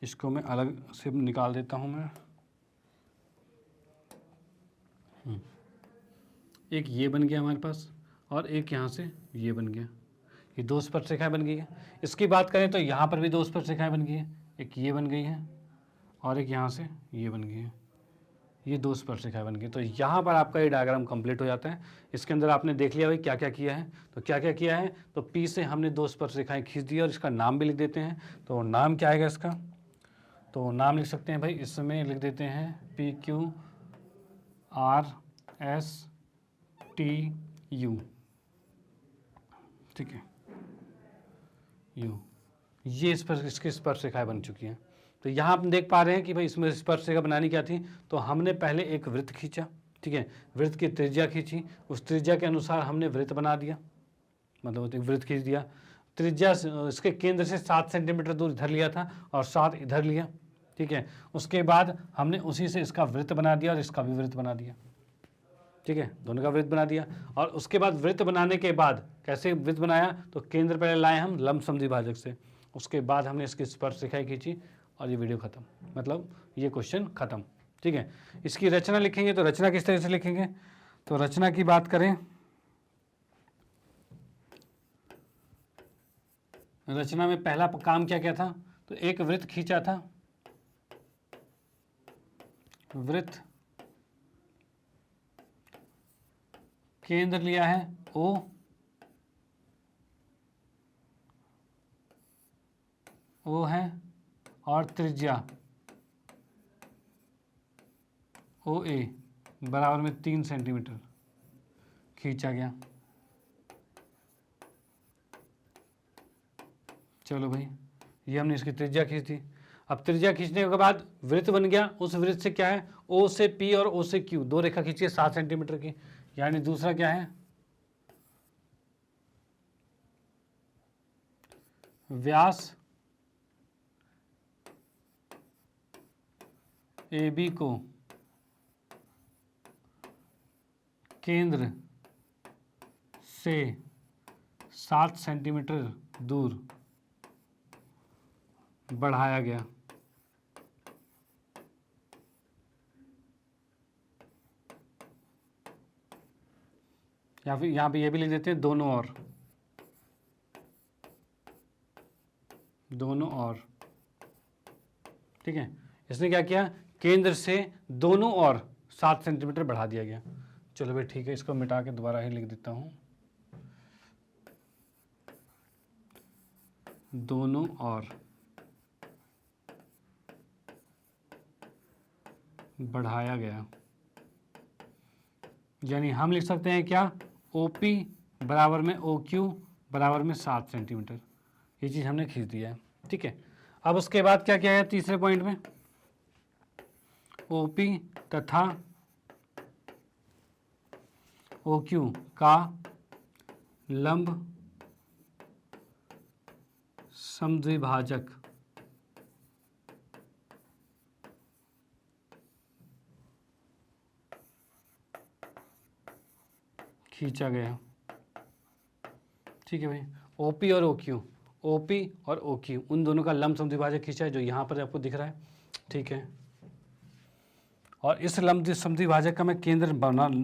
इसको मैं अलग से निकाल देता हूँ मैं, एक ये बन गया हमारे पास और एक यहाँ से ये बन गया, ये दो स्पर्श रेखाएं बन गई है। इसकी बात करें तो यहाँ पर भी दो स्पर्श रेखाएं बन गई है, एक ये बन गई है और एक यहाँ से ये बन गई है, ये दो स्पर्श रेखाएं बन गई। तो यहाँ पर आपका ये डायग्राम कंप्लीट हो जाता है। इसके अंदर आपने देख लिया भाई क्या क्या किया है। तो क्या क्या किया है, तो P से हमने दो स्पर्श रेखाएं खींच दी और इसका नाम भी लिख देते हैं। तो नाम क्या आएगा इसका, तो नाम लिख सकते हैं भाई, इसमें लिख देते हैं PQRSTU, ठीक है, यू। ये इसकी स्पर्श रेखाएं बन चुकी हैं। तो यहाँ आप देख पा रहे हैं कि भाई इसमें स्पर्श रेखा बनानी क्या थी, तो हमने पहले एक वृत्त खींचा, ठीक है, वृत्त की त्रिज्या खींची, उस त्रिज्या के अनुसार हमने वृत्त बना दिया, मतलब एक वृत्त खींच दिया। त्रिज्या इसके केंद्र से 7 सेंटीमीटर दूर इधर लिया था और 7 इधर लिया, ठीक है। उसके बाद हमने उसी से इसका वृत्त बना दिया और इसका भी वृत्त बना दिया, ठीक है, दोनों का वृत्त बना दिया। और उसके बाद वृत्त बनाने के बाद कैसे वृत्त बनाया, तो केंद्र पहले लाए हम लंब समद्विभाजक से, उसके बाद हमने इसकी स्पर्श रेखाएं खींची और ये वीडियो खत्म, मतलब ये क्वेश्चन खत्म, ठीक है। इसकी रचना लिखेंगे तो रचना किस तरह से लिखेंगे, तो रचना की बात करें, रचना में पहला काम क्या क्या था, तो एक वृत्त खींचा था, वृत्त केंद्र लिया है O, ओ है और त्रिज्या ओ ए बराबर में 3 सेंटीमीटर खींचा गया। चलो भाई, ये हमने इसकी त्रिज्या खींच दी। अब त्रिज्या खींचने के बाद वृत्त बन गया। उस वृत्त से क्या है, ओ से पी और ओ से क्यू, दो रेखा खींची है 7 सेंटीमीटर की। यानी दूसरा क्या है, व्यास ए बी को केंद्र से 7 सेंटीमीटर दूर बढ़ाया गया। या फिर यहाँ पे ये भी लिख देते हैं दोनों और, ठीक है। इसने क्या किया, केंद्र से दोनों ओर 7 सेंटीमीटर बढ़ा दिया गया। चलो भाई ठीक है, इसको मिटा के दोबारा ही लिख देता हूँ, दोनों ओर बढ़ाया गया। यानी हम लिख सकते हैं क्या, OP बराबर में OQ बराबर में 7 सेंटीमीटर। ये चीज़ हमने खींच दिया है, ठीक है। अब उसके बाद क्या किया है तीसरे पॉइंट में, OP तथा OQ का लंब समद्विभाजक खींचा गया, ठीक है भाई। OP और OQ उन दोनों का लंब समद्विभाजक खींचा है, जो यहाँ पर आपको दिख रहा है, ठीक है। और इस लंब समद्विभाजक का मैं केंद्र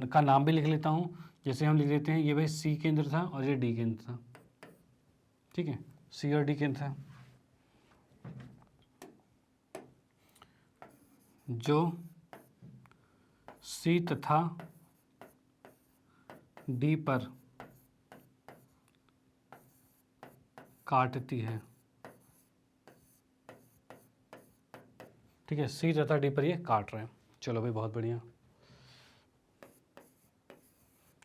का नाम भी लिख लेता हूँ। जैसे हम लिख लेते हैं, ये भाई C केंद्र था और ये D केंद्र था, ठीक है। C और D केंद्र था, जो C तथा D पर काटती है, ठीक है। C तथा D पर ये काट रहे हैं। चलो भाई बहुत बढ़िया।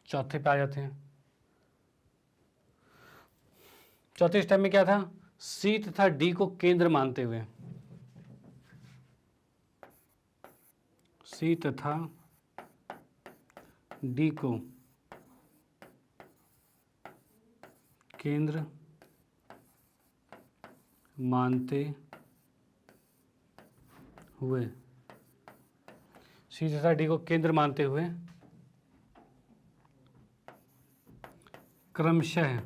चौथे पे आ जाते हैं। चौथे स्टेप में क्या था, C तथा D को केंद्र मानते हुए, C तथा D को केंद्र मानते हुए, C तथा D को केंद्र मानते हुए क्रमशः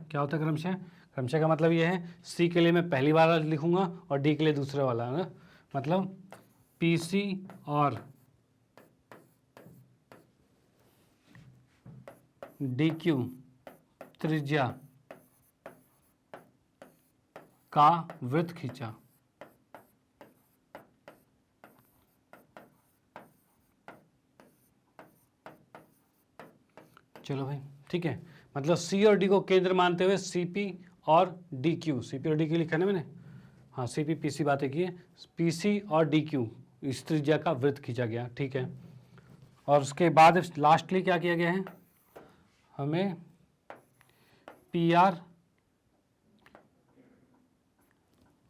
क्या होता है क्रमशः का मतलब ये है, C के लिए मैं पहली बार लिखूंगा और D के लिए दूसरे वाला है ना, मतलब PC और DQ त्रिज्या का वृत्त खींचा। चलो भाई ठीक है, मतलब C और D को केंद्र मानते हुए CP और DQ लिखा है ना मैंने, हाँ CP PC बातें की है, PC और DQ इस त्रिज्या का वृत्त खींचा गया, ठीक है। और उसके बाद लास्टली क्या किया गया है, हमें PR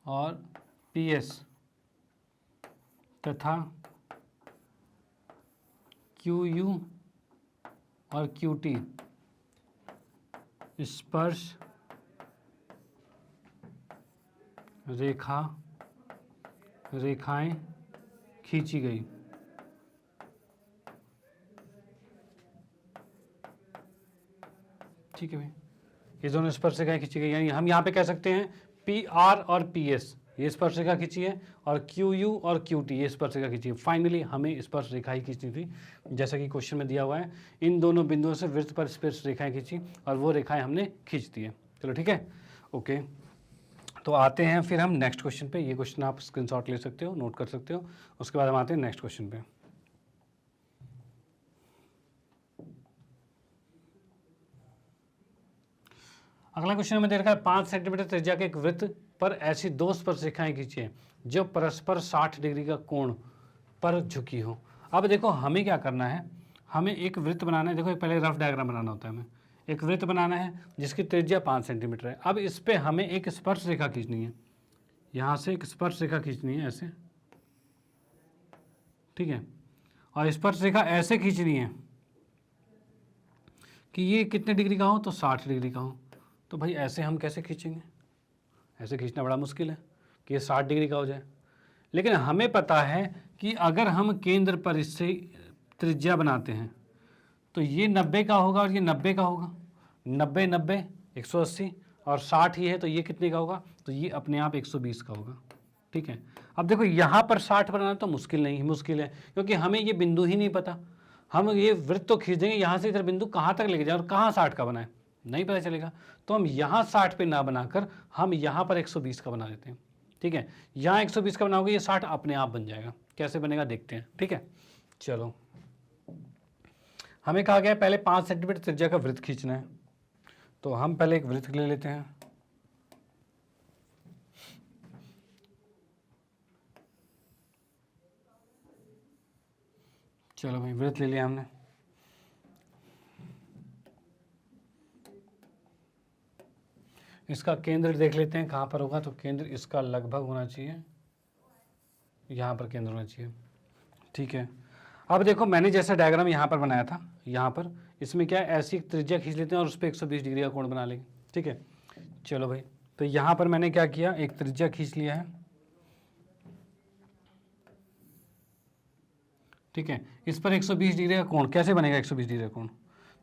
और PS तथा QU और QT स्पर्श रेखाएं खींची गई। ठीक है भाई, ये दोनों स्पर्श रेखाएं खींची गई, यानी हम यहाँ पे कह सकते हैं PR और PS ये स्पर्श रेखा खींची है और QU और QT ये स्पर्श रेखा खींची है। फाइनली हमें स्पर्श रेखा ही खींचनी थी, जैसा कि क्वेश्चन में दिया हुआ है। इन दोनों बिंदुओं से वृत्त पर स्पर्श रेखाएं खींची और वो रेखाएं हमने खींच दी है। चलो ठीक है, ओके। तो आते हैं फिर हम नेक्स्ट क्वेश्चन पे। ये क्वेश्चन आप स्क्रीनशॉट ले सकते हो, नोट कर सकते हो। उसके बाद हम आते हैं नेक्स्ट क्वेश्चन पे। अगला क्वेश्चन हमें दे रखा है 5 सेंटीमीटर त्रिज्या के एक वृत्त पर ऐसी दो स्पर्श रेखाएं खींचिए जो परस्पर 60 डिग्री का कोण पर झुकी हो। अब देखो हमें क्या करना है, हमें एक वृत्त बनाना है। देखो पहले रफ डायग्राम बनाना होता है, हमें एक वृत्त बनाना है जिसकी त्रिज्या 5 सेंटीमीटर है। अब इस पे हमें एक स्पर्श रेखा खींचनी है, यहाँ से एक स्पर्श रेखा खींचनी है ऐसे, ठीक है। और स्पर्श रेखा ऐसे खींचनी है कि ये कितने डिग्री का हो, तो 60 डिग्री का हो। तो भाई ऐसे हम कैसे खींचेंगे, ऐसे खींचना बड़ा मुश्किल है कि ये 60 डिग्री का हो जाए। लेकिन हमें पता है कि अगर हम केंद्र पर इससे त्रिज्या बनाते हैं तो ये 90 का होगा और ये 90 का होगा, 90 90 180 और 60 ही है, तो ये कितने का होगा, तो ये अपने आप 120 का होगा, ठीक है। अब देखो यहाँ पर 60 बनाना तो मुश्किल है, क्योंकि हमें ये बिंदु ही नहीं पता। हम ये वृत्त तो खींच देंगे, यहाँ से इधर बिंदु कहाँ तक लेके जाए और कहाँ 60 का बनाए, नहीं पता चलेगा। तो हम यहाँ 60 पे ना बनाकर हम यहाँ पर 120 का बना देते हैं, ठीक है। यहाँ 120 का बनाओगे, ये 60 अपने आप बन जाएगा। कैसे बनेगा देखते हैं, ठीक है। चलो, हमें कहा गया है पहले 5 सेंटीमीटर त्रिज्या का वृत्त खींचना है, तो हम पहले एक वृत्त ले लेते हैं। चलो भाई, वृत्त ले लिया हमने। इसका केंद्र देख लेते हैं कहाँ पर होगा, तो केंद्र इसका लगभग होना चाहिए, यहाँ पर केंद्र होना चाहिए, ठीक है। अब देखो मैंने जैसा डायग्राम यहाँ पर बनाया था, यहाँ पर इसमें क्या है, ऐसी एक त्रिज्या खींच लेते हैं और उस पर 120 डिग्री का कोण बना लेंगे, ठीक है। चलो भाई, तो यहाँ पर मैंने क्या किया, एक त्रिज्या खींच लिया है, ठीक है। इस पर 120 डिग्री का कोण कैसे बनेगा, 120 डिग्री का कोण,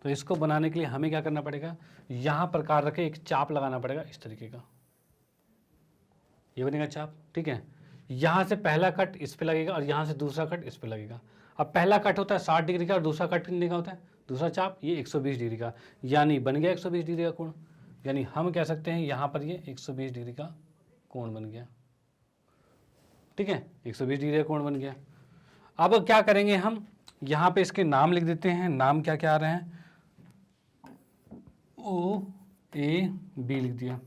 तो इसको बनाने के लिए हमें क्या करना पड़ेगा, यहाँ प्रकार रखे एक चाप लगाना पड़ेगा इस तरीके का, ये बनेगा चाप, ठीक है। यहाँ से पहला कट इस पे लगेगा और यहाँ से दूसरा कट इस पे लगेगा। अब पहला कट होता है 60 डिग्री का और दूसरा कट कितने का होता है, दूसरा चाप ये 120 डिग्री का, यानी बन गया 120 डिग्री का कोण। यानी हम कह सकते हैं यहाँ पर ये 120 डिग्री का कोण बन गया, ठीक है, 120 डिग्री का कोण बन गया। अब क्या करेंगे, हम यहाँ पे इसके नाम लिख देते हैं। नाम क्या क्या आ रहे हैं, O A B लिख दिया।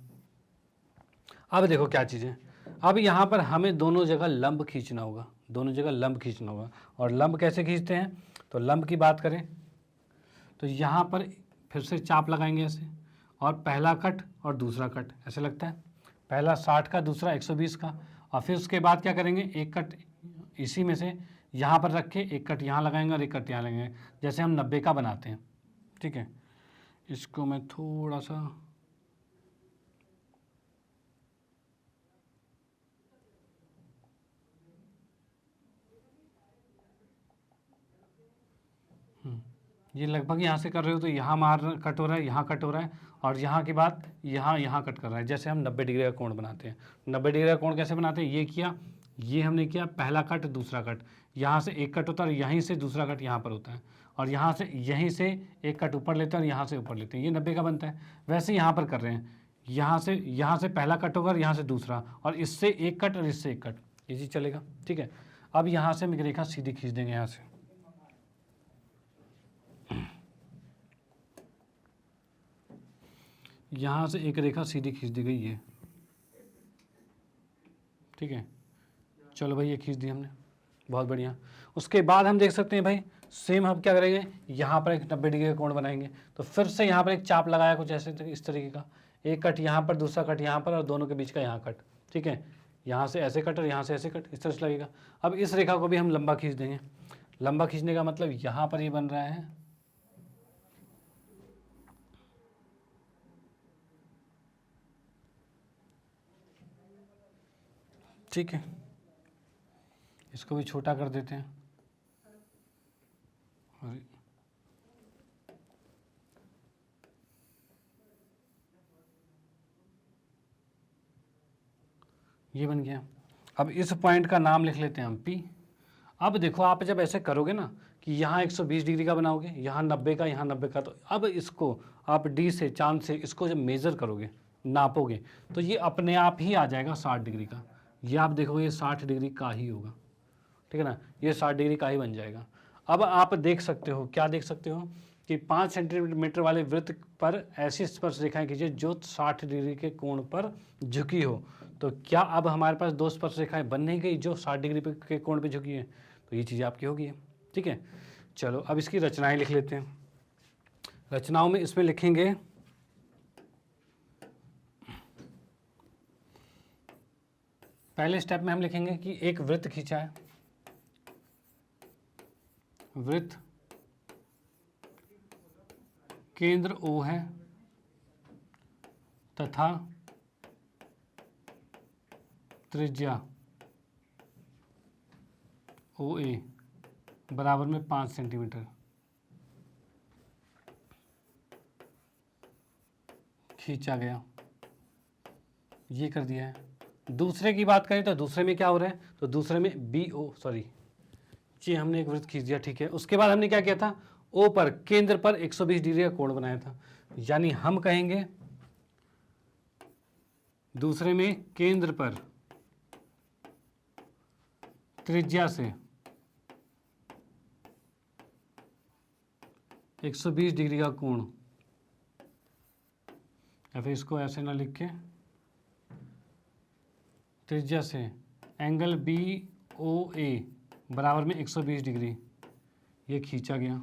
अब देखो क्या चीज़ें, अब यहाँ पर हमें दोनों जगह लंब खींचना होगा, दोनों जगह लंब खींचना होगा। और लंब कैसे खींचते हैं, तो लंब की बात करें तो यहाँ पर फिर से चाप लगाएंगे ऐसे, और पहला कट और दूसरा कट ऐसे लगता है, पहला 60 का, दूसरा 120 का। और फिर उसके बाद क्या करेंगे, एक कट इसी में से यहाँ पर रख के एक कट यहाँ लगाएंगे और एक कट यहाँ लगाएंगे, जैसे हम 90 का बनाते हैं, ठीक है। इसको मैं थोड़ा सा ये लगभग यहाँ से कर रहे हो तो यहाँ मार कट हो रहा है, यहाँ कट हो रहा है, और यहाँ के बाद यहाँ कट कर रहा है, जैसे हम 90 डिग्री का कोण बनाते हैं। 90 डिग्री का कोण कैसे बनाते हैं, ये किया, ये हमने किया, पहला कट दूसरा कट, यहाँ से एक कट होता है और यहीं से दूसरा कट यहाँ पर होता है, और यहाँ से यहीं से एक कट ऊपर लेते हैं और यहाँ से ऊपर लेते हैं, ये 90 का बनता है। वैसे यहाँ पर कर रहे हैं, यहाँ से पहला कट होगा और यहाँ से दूसरा, और इससे एक कट और इससे एक कट, ये चीज़ चलेगा, ठीक है। अब यहाँ से हम एक रेखा सीधी खींच देंगे, यहाँ से यहाँ से एक रेखा सीधी खींच दी गई है, ठीक है। चलो भाई, ये खींच दी हमने, बहुत बढ़िया। उसके बाद हम देख सकते हैं भाई, सेम हम क्या करेंगे, यहाँ पर एक 90 डिग्री का कोण बनाएंगे, तो फिर से यहाँ पर एक चाप लगाया कुछ ऐसे इस तरीके का, एक कट यहाँ पर, दूसरा कट यहाँ पर, और दोनों के बीच का यहाँ कट, ठीक है। यहाँ से ऐसे कट और यहाँ से ऐसे कट, इस तरह से लगेगा। अब इस रेखा को भी हम लंबा खींच देंगे। लंबा खींचने का मतलब यहाँ पर ये बन रहा है, ठीक है। इसको भी छोटा कर देते हैं, और ये बन गया। अब इस पॉइंट का नाम लिख लेते हैं हम P। अब देखो, आप जब ऐसे करोगे ना कि यहाँ 120 डिग्री का बनाओगे, यहाँ 90 का, यहाँ 90 का, तो अब इसको आप D से, चांद से इसको जब मेज़र करोगे, नापोगे, तो ये अपने आप ही आ जाएगा 60 डिग्री का। ये आप देखोगे ये 60 डिग्री का ही होगा, ठीक है ना, ये 60 डिग्री का ही बन जाएगा। अब आप देख सकते हो, क्या देख सकते हो कि 5 सेंटीमीटर वाले वृत्त पर ऐसी स्पर्श रेखाएं खींचिए जो 60 डिग्री के कोण पर झुकी हो। तो क्या अब हमारे पास दो स्पर्श रेखाएं बन नहीं गई जो 60 डिग्री के कोण पे झुकी है? तो ये चीज़ आपकी होगी, ठीक है। चलो अब इसकी रचनाएं लिख लेते हैं। रचनाओं में इसमें लिखेंगे पहले स्टेप में हम लिखेंगे कि एक वृत्त खींचा है, वृत्त केंद्र O है तथा त्रिज्या OA बराबर में 5 सेंटीमीटर खींचा गया, ये कर दिया है। दूसरे की बात करें तो दूसरे में क्या हो रहा है? तो दूसरे में ये हमने एक वृत्त खींच दिया, ठीक है। उसके बाद हमने क्या किया था? O पर केंद्र पर 120 डिग्री का कोण बनाया था, यानी हम कहेंगे दूसरे में केंद्र पर त्रिज्या से 120 डिग्री का कोण, या फिर इसको ऐसे ना लिख के, त्रिज्या से एंगल BOA बराबर में 120 डिग्री ये खींचा गया,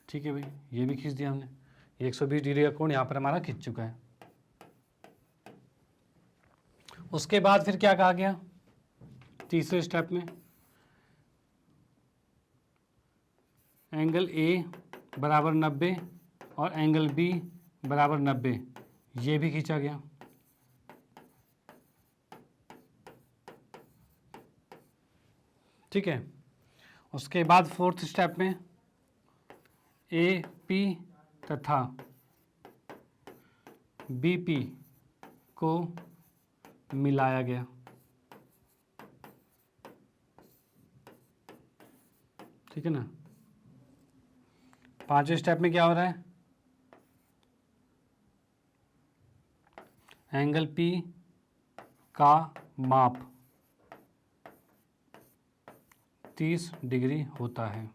ठीक है भाई। ये भी खींच दिया हमने, ये 120 डिग्री का कोण यहाँ पर हमारा खींच चुका है। उसके बाद फिर क्या कहा गया? तीसरे स्टेप में एंगल A बराबर 90 और एंगल B बराबर 90 ये भी खींचा गया, ठीक है। उसके बाद फोर्थ स्टेप में AP तथा BP को मिलाया गया, ठीक है ना। पांचवें स्टेप में क्या हो रहा है? एंगल P का माप 30 डिग्री होता है,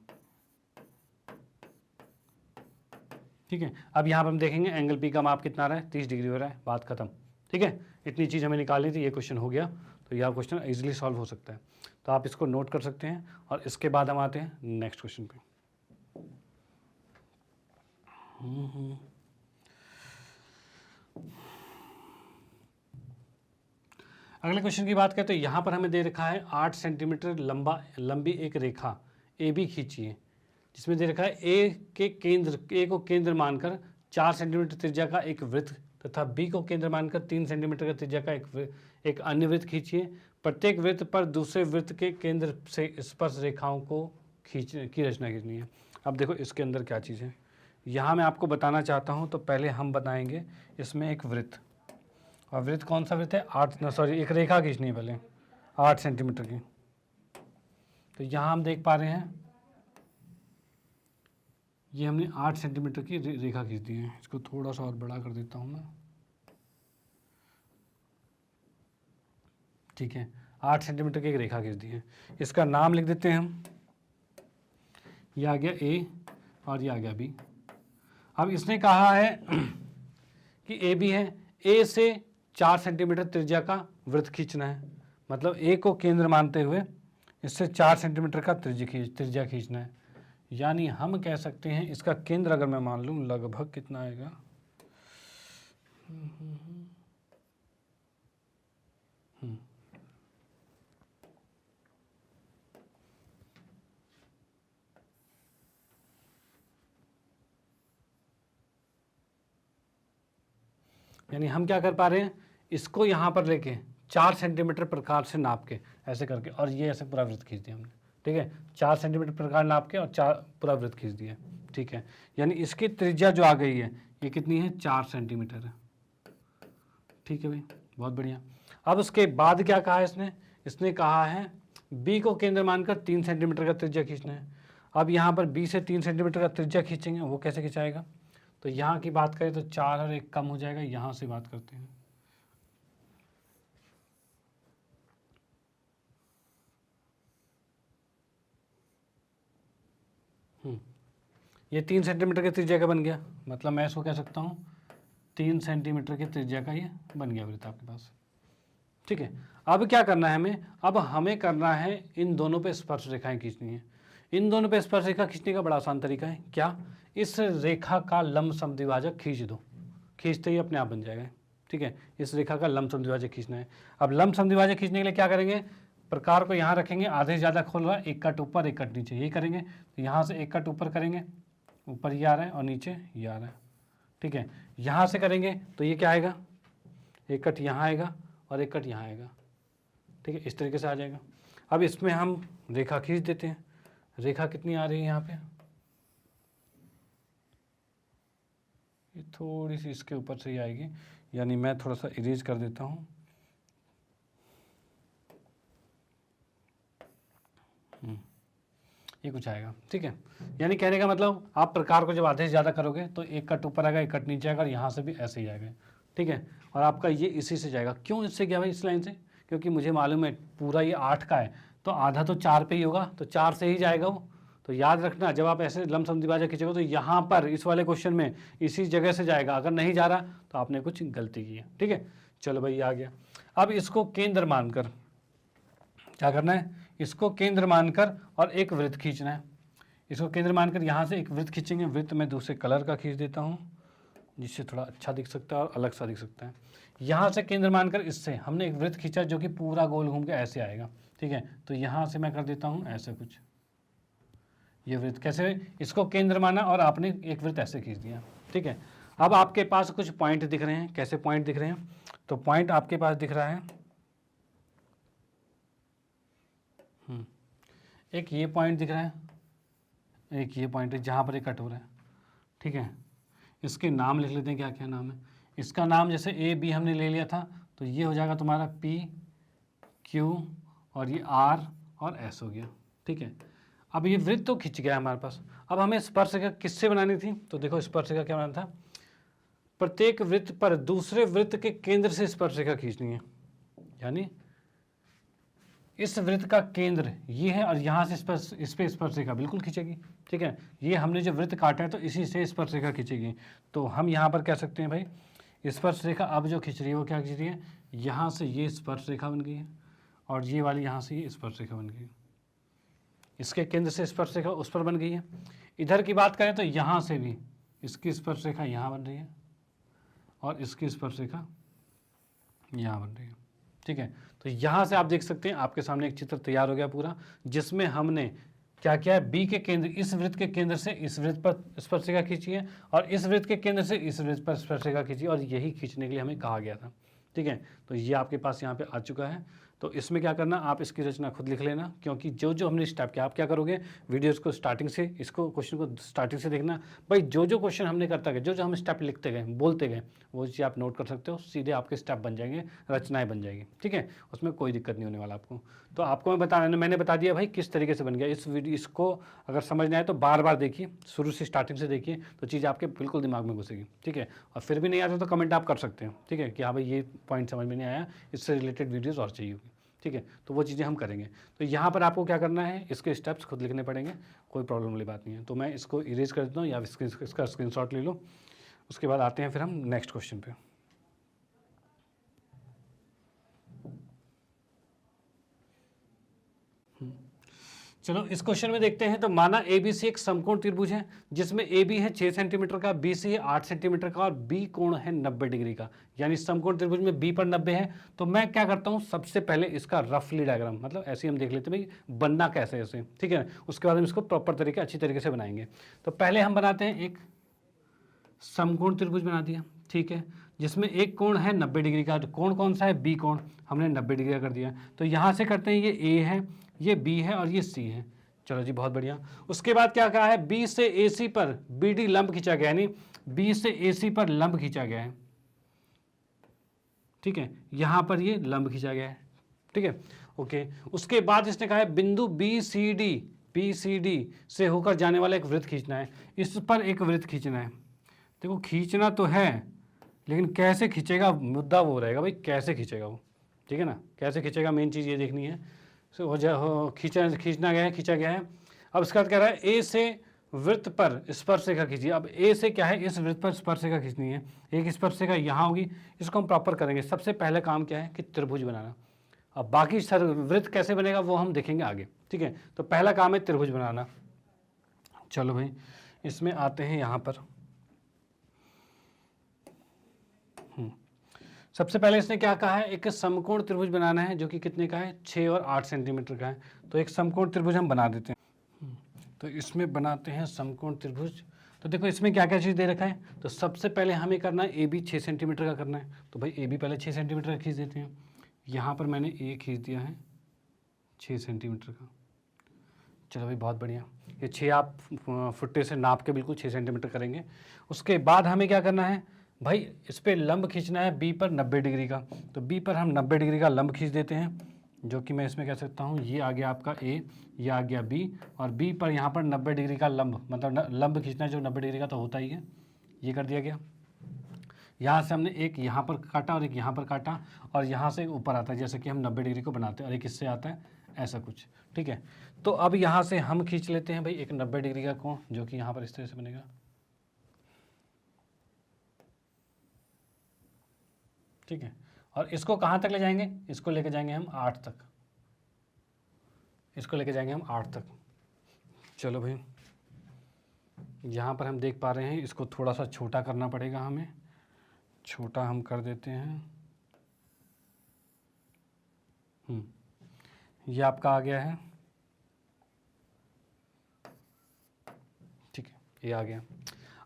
ठीक है। अब यहाँ पर हम देखेंगे एंगल P का माप कितना आ रहा है? 30 डिग्री हो रहा है, बात खत्म, ठीक है। इतनी चीज़ हमें निकालनी थी, ये क्वेश्चन हो गया, तो यह क्वेश्चन इजीली सॉल्व हो सकता है, तो आप इसको नोट कर सकते हैं। और इसके बाद हम आते हैं नेक्स्ट क्वेश्चन पे। अगले क्वेश्चन की बात करें तो यहाँ पर हमें दे रखा है 8 सेंटीमीटर लंबी एक रेखा AB खींची है, जिसमें दे रखा है A को केंद्र मानकर 4 सेंटीमीटर त्रिज्या का एक वृत्त तथा B को केंद्र मानकर 3 सेंटीमीटर का त्रिज्या का एक अन्य वृत्त खींचिए। प्रत्येक वृत्त पर दूसरे वृत्त के केंद्र से स्पर्श रेखाओं को की रचना खींचनी है। अब देखो इसके अंदर क्या चीज़ है, यहाँ मैं आपको बताना चाहता हूँ। तो पहले हम बताएंगे इसमें एक वृत्त, और वृत्त कौन सा वृत्त है? एक रेखा खींचनी है पहले 8 सेंटीमीटर की। तो यहाँ हम देख पा रहे हैं ये हमने 8 सेंटीमीटर की रेखा खींच दी है। इसको थोड़ा सा और बड़ा कर देता हूँ मैं, ठीक है। 8 सेंटीमीटर की एक रेखा खींच दी है, इसका नाम लिख देते हैं हम। ये आ गया A और ये आ गया B। अब इसने कहा है कि AB है, A से 4 सेंटीमीटर त्रिज्या का वृत्त खींचना है, मतलब A को केंद्र मानते हुए इससे 4 सेंटीमीटर का त्रिज्या खींचना है। यानी हम कह सकते हैं इसका केंद्र अगर मैं मान लूँ लगभग कितना आएगा, यानी हम क्या कर पा रहे हैं, इसको यहाँ पर लेके 4 सेंटीमीटर प्रकार से नाप के ऐसे करके, और ये ऐसे पूरा वृत्त खींच दिया हमने, ठीक है। 4 सेंटीमीटर प्रकार नाप के और 4 पूरा वृत्त खींच दिया, ठीक है। यानी इसकी त्रिज्या जो आ गई है ये कितनी है? 4 सेंटीमीटर है, ठीक है भाई, बहुत बढ़िया। अब उसके बाद क्या कहा है इसने कहा है B को केंद्र मानकर 3 सेंटीमीटर का त्रिज्या खींचना है। अब यहाँ पर B से 3 सेंटीमीटर का त्रिज्या खींचेंगे, वो कैसे खिंचाएगा? तो यहाँ की बात करें तो 4 और 1 कम हो जाएगा, यहाँ से बात करते हैं। ये 3 सेंटीमीटर के त्रिज्या का बन गया, मतलब मैं इसको कह सकता हूँ 3 सेंटीमीटर की त्रिज्या का ये बन गया वृत्त आपके पास। ठीक है, अब क्या करना है हमें, अब हमें करना है इन दोनों पे स्पर्श रेखाएं खींचनी है। इन दोनों पे स्पर्श रेखा खींचने का बड़ा आसान तरीका है, क्या, इस रेखा का लंब समद्विभाजक खींच दो, खींचते ही अपने आप बन जाएगा। ठीक है, इस रेखा का लंब समद्विभाजक खींचना है। अब लंब समद्विभाजक खींचने के लिए क्या करेंगे, प्रकार को यहाँ रखेंगे, आधे से ज़्यादा खोल रहा है, एक कट ऊपर एक कट नीचे, यही करेंगे। तो यहाँ से एक कट ऊपर करेंगे, ऊपर ये आ रहा है और नीचे ये आ रहा है। ठीक है, यहाँ से करेंगे तो ये क्या आएगा, एक कट यहाँ आएगा और एक कट यहाँ आएगा। ठीक है, इस तरीके से आ जाएगा। अब इसमें हम रेखा खींच देते हैं। रेखा कितनी आ रही है यहाँ पे, ये थोड़ी सी इसके ऊपर से ही आएगी, यानी मैं थोड़ा सा इरेज कर देता हूँ। ये कुछ आएगा। ठीक है, यानी कहने का मतलब आप प्रकार को जब आधे से ज़्यादा करोगे तो एक कट ऊपर आएगा, एक कट नीचे आएगा और यहाँ से भी ऐसे ही आएगा। ठीक है, और आपका ये इसी से जाएगा। क्यों इससे गया भाई, इस लाइन से, क्योंकि मुझे मालूम है पूरा ये 8 का है तो आधा तो 4 पे ही होगा, तो 4 से ही जाएगा वो। तो याद रखना, जब आप ऐसे लंब समद्विभाजक खींचोगे तो यहाँ पर इस वाले क्वेश्चन में इसी जगह से जाएगा। अगर नहीं जा रहा तो आपने कुछ गलती की है। ठीक है, चलो भाई आ गया। अब इसको केंद्र मानकर क्या करना है, इसको केंद्र मानकर और एक वृत्त खींचना है। इसको केंद्र मानकर यहाँ से एक वृत्त खींचेंगे। वृत्त मैं दूसरे कलर का खींच देता हूँ जिससे थोड़ा अच्छा दिख सकता है और अलग सा दिख सकता है। यहाँ से केंद्र मानकर इससे हमने एक वृत्त खींचा जो कि पूरा गोल घूम के ऐसे आएगा। ठीक है, तो यहाँ से मैं कर देता हूँ ऐसे कुछ, ये वृत्त कैसे, इसको केंद्र माना और आपने एक वृत्त ऐसे खींच दिया। ठीक है, अब आपके पास कुछ पॉइंट दिख रहे हैं। कैसे पॉइंट दिख रहे हैं, तो पॉइंट आपके पास दिख रहा है, एक ये पॉइंट दिख रहा है, एक ये पॉइंट है जहाँ पर एक कट हो रहा है। ठीक है, इसके नाम लिख लेते हैं, क्या क्या नाम है इसका। नाम जैसे ए बी हमने ले लिया था तो ये हो जाएगा तुम्हारा पी क्यू और ये आर और एस हो गया। ठीक है, अब ये वृत्त तो खिंच गया हमारे पास। अब हमें स्पर्शरेखा किससे बनानी थी, तो देखो स्पर्शरेखा क्या बनाना था, प्रत्येक वृत्त पर दूसरे वृत्त के केंद्र से स्पर्शरेखा खींचनी है। यानी इस वृत्त का केंद्र ये है और यहाँ से इस पे स्पर्शरेखा बिल्कुल खींचेगी। ठीक है, ये हमने जो वृत्त काटा है तो इसी से स्पर्शरेखा खींचेगी। तो हम यहाँ पर कह सकते हैं भाई स्पर्शरेखा अब जो खींच रही है वो क्या खींच रही है, यहाँ से ये स्पर्शरेखा बन गई है और ये वाली यहाँ से ये स्पर्शरेखा बन गई है। इसके केंद्र से स्पर्शरेखा उस पर बन गई है। इधर की बात करें तो यहाँ से भी इसकी स्पर्शरेखा यहाँ बन रही है और इसकी स्पर्शरेखा यहाँ बन रही है। ठीक है, तो यहाँ से आप देख सकते हैं आपके सामने एक चित्र तैयार हो गया पूरा, जिसमें हमने क्या किया है, बी के केंद्र, इस वृत्त के केंद्र से इस वृत्त पर स्पर्शरेखा खींची है और इस वृत्त के केंद्र से इस वृत्त पर स्पर्शरेखा खींची और यही खींचने के लिए हमें कहा गया था। ठीक है, तो ये आपके पास यहाँ पे आ चुका है। तो इसमें क्या करना, आप इसकी रचना खुद लिख लेना, क्योंकि जो जो हमने स्टेप किया, आप क्या करोगे, वीडियोस को स्टार्टिंग से, इसको क्वेश्चन को स्टार्टिंग से देखना भाई। जो जो क्वेश्चन हमने करता गए, जो जो हम स्टेप लिखते गए, बोलते गए, वो चीज़ आप नोट कर सकते हो, सीधे आपके स्टेप बन जाएंगे, रचनाएं बन जाएगी। ठीक है, उसमें कोई दिक्कत नहीं होने वाला आपको। तो आपको मैंने बता दिया भाई किस तरीके से बन गया। इसको अगर समझना है तो बार बार देखिए, शुरू से स्टार्टिंग से देखिए, तो चीज़ आपके बिल्कुल दिमाग में घुसेगी। ठीक है, और फिर भी नहीं आता तो कमेंट आप कर सकते हैं। ठीक है, कि हाँ भाई ये पॉइंट समझ में नहीं आया, इससे रिलेटेड वीडियोज़ और चाहिए होगी। ठीक है, तो वो चीज़ें हम करेंगे। तो यहाँ पर आपको क्या करना है, इसके स्टेप्स खुद लिखने पड़ेंगे, कोई प्रॉब्लम वाली बात नहीं है। तो मैं इसको इरेज कर देता हूँ या इसका स्क्रीनशॉट ले लो। उसके बाद आते हैं फिर हम नेक्स्ट क्वेश्चन पे। चलो इस क्वेश्चन में देखते हैं। तो माना ए बी सी एक समकोण त्रिभुज है जिसमें ए बी है 6 सेंटीमीटर का, बी सी है 8 सेंटीमीटर का और बी कोण है 90 डिग्री का। यानी समकोण त्रिभुज में बी पर 90 है। तो मैं क्या करता हूं, सबसे पहले इसका रफली डायग्राम, मतलब ऐसे हम देख लेते हैं भाई बनना कैसे है इसे। ठीक है, उसके बाद हम इसको प्रॉपर तरीके, अच्छी तरीके से बनाएंगे। तो पहले हम बनाते हैं एक समकोण त्रिभुज बना दिया। ठीक है, जिसमें एक कोण है 90 डिग्री का। कोण कौन सा है, बी कोण, हमने 90 डिग्री का कर दिया। तो यहाँ से करते हैं, ये ए है, ये बी है और ये सी है। चलो जी, बहुत बढ़िया। उसके बाद क्या कहा है, बी से ए सी पर बी डी लंब खींचा गया, यानी बी से ए सी पर लंब खींचा गया है। ठीक है, यहाँ पर ये लंब खींचा गया है। ठीक है, ओके। उसके बाद इसने कहा है बिंदु बी सी डी से होकर जाने वाला एक वृत्त खींचना है। इस पर एक वृत्त खींचना है। देखो खींचना तो है, लेकिन कैसे खींचेगा, मुद्दा वो रहेगा भाई, कैसे खींचेगा वो। ठीक है ना, कैसे खींचेगा, मेन चीज़ ये देखनी है। खींचा गया है। अब इसके बाद कह रहा है ए से वृत्त पर स्पर्श रेखा खींचिए। अब ए से क्या है, इस वृत्त पर स्पर्श रेखा खींचनी है। एक स्पर्श रेखा यहाँ होगी, इसको हम प्रॉपर करेंगे। सबसे पहले काम क्या है कि त्रिभुज बनाना। अब बाकी वृत्त कैसे बनेगा वो हम देखेंगे आगे, ठीक है। तो पहला काम है त्रिभुज बनाना। चलो भाई इसमें आते हैं यहाँ पर। सबसे पहले इसने क्या कहा है, एक समकोण त्रिभुज बनाना है जो कि कितने का है, 6 और 8 सेंटीमीटर का है। तो एक समकोण त्रिभुज हम बना देते हैं। तो इसमें बनाते हैं समकोण त्रिभुज। तो देखो इसमें क्या क्या चीज़ दे रखा है। तो सबसे पहले हमें करना है ए बी 6 सेंटीमीटर का करना है। तो भाई ए बी पहले 6 सेंटीमीटर का खींच देते हैं। यहाँ पर मैंने ए खींच दिया है 6 सेंटीमीटर का। चलो भाई बहुत बढ़िया, ये 6 आप फुट्टे से नाप के बिल्कुल 6 सेंटीमीटर करेंगे। उसके बाद हमें क्या करना है भाई, इस पर लंब खींचना है बी पर 90 डिग्री का। तो बी पर हम 90 डिग्री का लंब खींच देते हैं, जो कि मैं इसमें कह सकता हूँ ये आ गया आपका ए, ये आ गया बी, और बी पर यहाँ पर 90 डिग्री का लंब, मतलब लंब खींचना है जो 90 डिग्री का तो होता ही है। ये कर दिया गया। यहाँ से हमने एक यहाँ पर काटा और एक यहाँ पर काटा, और यहाँ से ऊपर आता है जैसे कि हम 90 डिग्री को बनाते हैं, और एक इससे आता है ऐसा कुछ, ठीक है। तो अब यहाँ से हम खींच लेते हैं भाई एक 90 डिग्री का कोण, जो कि यहाँ पर इस तरह से बनेगा, ठीक है। और इसको कहाँ तक ले जाएंगे, इसको लेके जाएंगे हम 8 तक, इसको लेके जाएंगे हम 8 तक। चलो भाई यहाँ पर हम देख पा रहे हैं, इसको थोड़ा सा छोटा करना पड़ेगा हमें, छोटा हम कर देते हैं। ये आपका आ गया है, ठीक है, ये आ गया।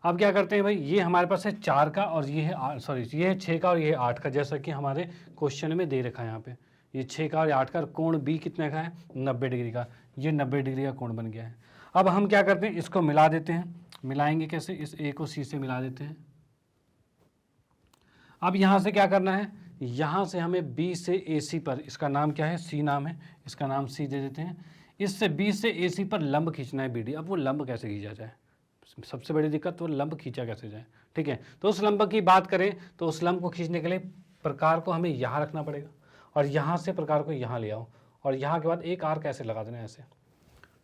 अब क्या करते हैं भाई, ये हमारे पास है 4 का और ये है सॉरी ये है 6 का और ये है 8 का, जैसा कि हमारे क्वेश्चन में दे रखा है यहाँ पे। ये 6 का और 8 का, कोण बी कितने का है, 90 डिग्री का। ये 90 डिग्री का कोण बन गया है। अब हम क्या करते हैं, इसको मिला देते हैं। मिलाएंगे कैसे, इस ए को सी से मिला देते हैं। अब यहाँ से क्या करना है, यहाँ से हमें बी से ए सी पर, इसका नाम क्या है, सी नाम है, इसका नाम सी दे देते हैं। इससे बी से ए सी पर लंब खींचना है बी डी। अब वो लंब कैसे खींचा जाए, सबसे बड़ी दिक्कत वो लंब खींचा कैसे जाए, ठीक है। तो उस लंब की बात करें तो उस लंब को खींचने के लिए प्रकार को हमें यहाँ रखना पड़ेगा, और यहाँ से प्रकार को यहाँ ले आओ, और यहाँ के बाद एक आर्क ऐसे लगा देना ऐसे,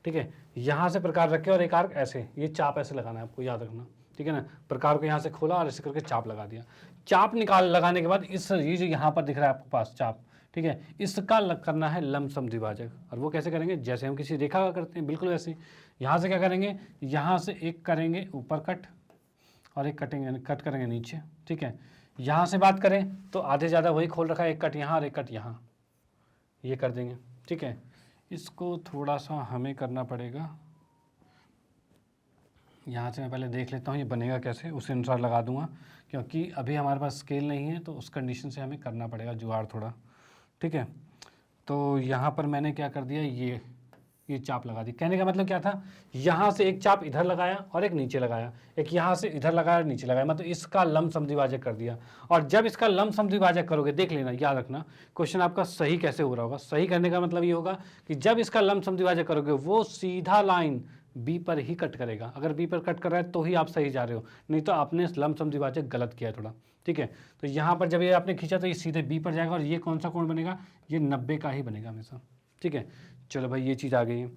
ठीक है। यहाँ से प्रकार रखे और एक आर्क ऐसे, ये चाप ऐसे लगाना है, आपको याद रखना, ठीक है ना। प्रकार को यहाँ से खोला और ऐसे करके चाप लगा दिया। चाप लगाने के बाद इस ये जो यहाँ पर दिख रहा है आपके पास चाप, ठीक है, इसका करना है लंब समद्विभाजक। और वो कैसे करेंगे, जैसे हम किसी रेखा का करते हैं बिल्कुल वैसे। यहाँ से क्या करेंगे, यहाँ से एक करेंगे ऊपर कट और एक कट करेंगे नीचे, ठीक है। यहाँ से बात करें तो आधे ज़्यादा वही खोल रखा है, एक कट यहाँ और एक कट यहाँ, ये कर देंगे, ठीक है। इसको थोड़ा सा हमें करना पड़ेगा, यहाँ से मैं पहले देख लेता हूँ ये बनेगा कैसे, उसी अनुसार लगा दूंगा, क्योंकि अभी हमारे पास स्केल नहीं है, तो उस कंडीशन से हमें करना पड़ेगा जुगाड़ थोड़ा, ठीक है। तो यहाँ पर मैंने क्या कर दिया, ये चाप लगा दी। कहने का मतलब क्या था, यहाँ से एक चाप इधर लगाया और एक नीचे लगाया, एक यहाँ से इधर लगाया और नीचे लगाया, मतलब इसका लंब समद्विभाजक कर दिया। और जब इसका लंब समद्विभाजक करोगे, देख लेना, याद रखना क्वेश्चन आपका सही कैसे हो रहा होगा। सही करने का मतलब ये होगा कि जब इसका लंब समद्विभाजक करोगे वो सीधा लाइन बी पर ही कट करेगा। अगर बी पर कट कर रहा है तो ही आप सही जा रहे हो, नहीं तो आपने लंब समद्विभाजक गलत किया है थोड़ा, ठीक है। तो यहाँ पर जब ये आपने खींचा तो ये सीधे बी पर जाएगा, और ये कौन सा कोण बनेगा, ये 90 का ही बनेगा हमेशा, ठीक है। चलो भाई ये चीज़ आ गई है।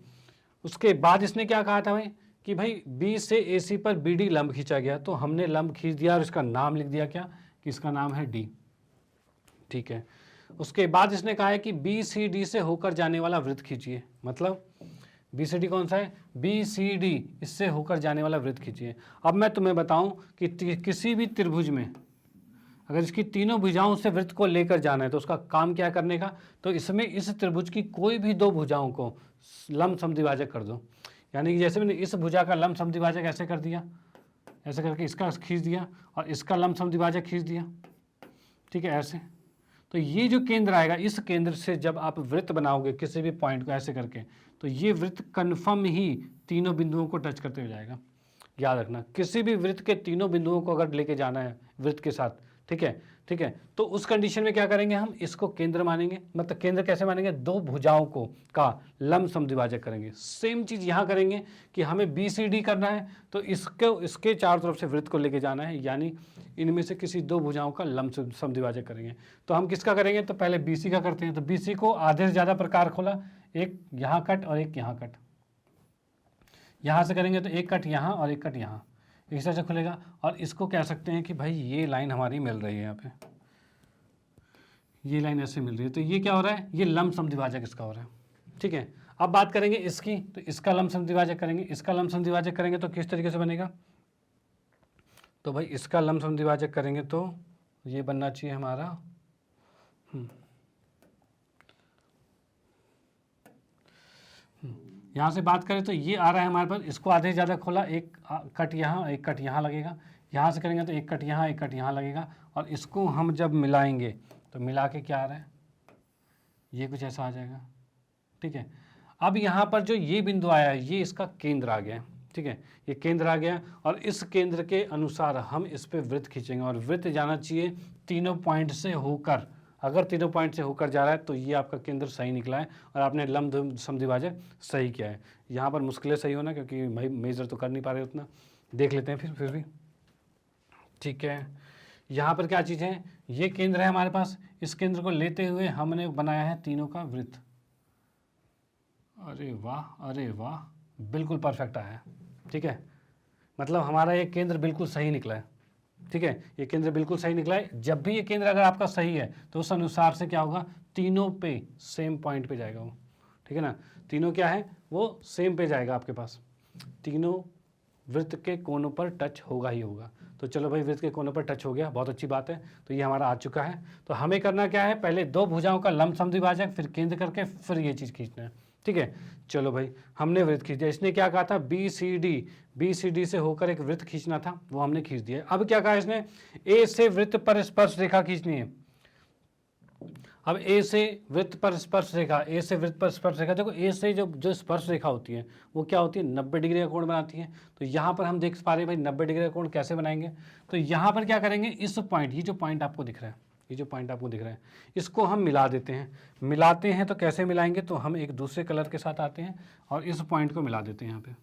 उसके बाद इसने क्या कहा था भाई कि भाई बी से ए सी पर बी डी लंब खींचा गया, तो हमने लंब खींच दिया और इसका नाम लिख दिया क्या, कि इसका नाम है डी, ठीक है। उसके बाद इसने कहा है कि बी सी डी से होकर जाने वाला वृत्त खींचिए, मतलब बी सी डी कौन सा है, बी सी डी, इससे होकर जाने वाला वृत्त खींचिए। अब मैं तुम्हें बताऊं कि किसी भी त्रिभुज में अगर इसकी तीनों भुजाओं से वृत्त को लेकर जाना है तो उसका काम क्या करने का, तो इसमें इस त्रिभुज की कोई भी 2 भुजाओं को लंब समद्विभाजक कर दो। यानी कि जैसे मैंने इस भुजा का लंब समद्विभाजक ऐसे कर दिया, ऐसे करके इसका खींच दिया और इसका लंब समद्विभाजक खींच दिया, ठीक है, ऐसे। तो ये जो केंद्र आएगा, इस केंद्र से जब आप वृत्त बनाओगे किसी भी पॉइंट को ऐसे करके, तो ये वृत्त कन्फर्म ही तीनों बिंदुओं को टच करते हुए जाएगा। याद रखना, किसी भी वृत्त के तीनों बिंदुओं को अगर लेके जाना है वृत्त के साथ, ठीक है, ठीक है, तो उस कंडीशन में क्या करेंगे, हम इसको केंद्र मानेंगे। मतलब केंद्र कैसे मानेंगे, 2 भुजाओं को का लंब समद्विभाजक करेंगे। सेम चीज़ यहाँ करेंगे कि हमें बी सी डी करना है, तो इसके चारों तरफ से वृत्त को लेके जाना है, यानी इनमें से किसी 2 भुजाओं का लंब समद्विभाजक करेंगे। तो हम किसका करेंगे, तो पहले बी सी का करते हैं। तो बी सी को आधे से ज़्यादा प्रकार खोला, एक यहाँ कट और एक यहाँ कट। यहाँ से करेंगे तो एक कट यहाँ और एक कट यहाँ, इस तरह से खुलेगा। और इसको कह सकते हैं कि भाई ये लाइन हमारी मिल रही है, यहाँ पे ये लाइन ऐसे मिल रही है, तो ये क्या हो रहा है, ये लंबसम द्विभाजक इसका हो रहा है, ठीक है। अब बात करेंगे इसकी, तो इसका लंबसम द्विभाजक करेंगे, इसका लंबसम द्विभाजक करेंगे तो किस तरीके से बनेगा, तो भाई इसका लंबसम द्विभाजक करेंगे तो ये बनना चाहिए हमारा यहाँ से बात करें तो ये आ रहा है हमारे पास, इसको आधे ज़्यादा खोला, एक कट यहाँ एक कट यहाँ लगेगा, यहाँ से करेंगे तो एक कट यहाँ एक कट यहाँ लगेगा, और इसको हम जब मिलाएंगे तो मिला के क्या आ रहा है, ये कुछ ऐसा आ जाएगा, ठीक है। अब यहाँ पर जो ये बिंदु आया है ये इसका केंद्र आ गया है, ठीक है, ये केंद्र आ गया, और इस केंद्र के अनुसार हम इस पे वृत्त खींचेंगे, और वृत्त जाना चाहिए तीनों पॉइंट से होकर, अगर तीनों पॉइंट से होकर जा रहा है तो ये आपका केंद्र सही निकला है और आपने लंब समद्विभाजक सही किया है। यहाँ पर मुश्किल है सही होना, क्योंकि मेजर तो कर नहीं पा रहे उतना, देख लेते हैं फिर भी, ठीक है। यहाँ पर क्या चीज़ है, ये केंद्र है हमारे पास, इस केंद्र को लेते हुए हमने बनाया है तीनों का वृत्त। अरे वाह, अरे वाह, बिल्कुल परफेक्ट आया है, ठीक है, मतलब हमारा ये केंद्र बिल्कुल सही निकला है, ठीक है, ये केंद्र बिल्कुल सही निकला है। जब भी ये केंद्र अगर आपका सही है तो उस अनुसार से क्या होगा, तीनों पे सेम पॉइंट पे जाएगा वो, ठीक है ना, तीनों क्या है वो सेम पे जाएगा आपके पास, तीनों वृत्त के कोनों पर टच होगा ही होगा। तो चलो भाई वृत्त के कोनों पर टच हो गया, बहुत अच्छी बात है, तो ये हमारा आ चुका है। तो हमें करना क्या है, पहले दो भुजाओं का लंब समद्विभाजक, फिर केंद्र करके फिर ये चीज़ खींचना है, ठीक है। चलो भाई हमने वृत्त खींच दिया, इसने क्या कहा था, बी सी डी से होकर एक वृत्त खींचना था, वो हमने खींच दिया। अब क्या कहा इसने, ए से वृत्त पर स्पर्श रेखा खींचनी है। अब ए से वृत्त पर स्पर्श रेखा, ए से वृत्त पर स्पर्श रेखा, देखो ए से जो स्पर्श रेखा होती है वो क्या होती है, 90 डिग्री का कोण बनाती है। तो यहाँ पर हम देख पा रहे हैं भाई 90 डिग्री का कोण कैसे बनाएंगे, तो यहाँ पर क्या करेंगे, इस पॉइंट, ये जो पॉइंट आपको दिख रहा है, ये जो पॉइंट आपको दिख रहा है, इसको हम मिला देते हैं। मिलाते हैं तो कैसे मिलाएंगे, तो हम एक दूसरे कलर के साथ आते हैं और इस पॉइंट को मिला देते हैं यहाँ पे,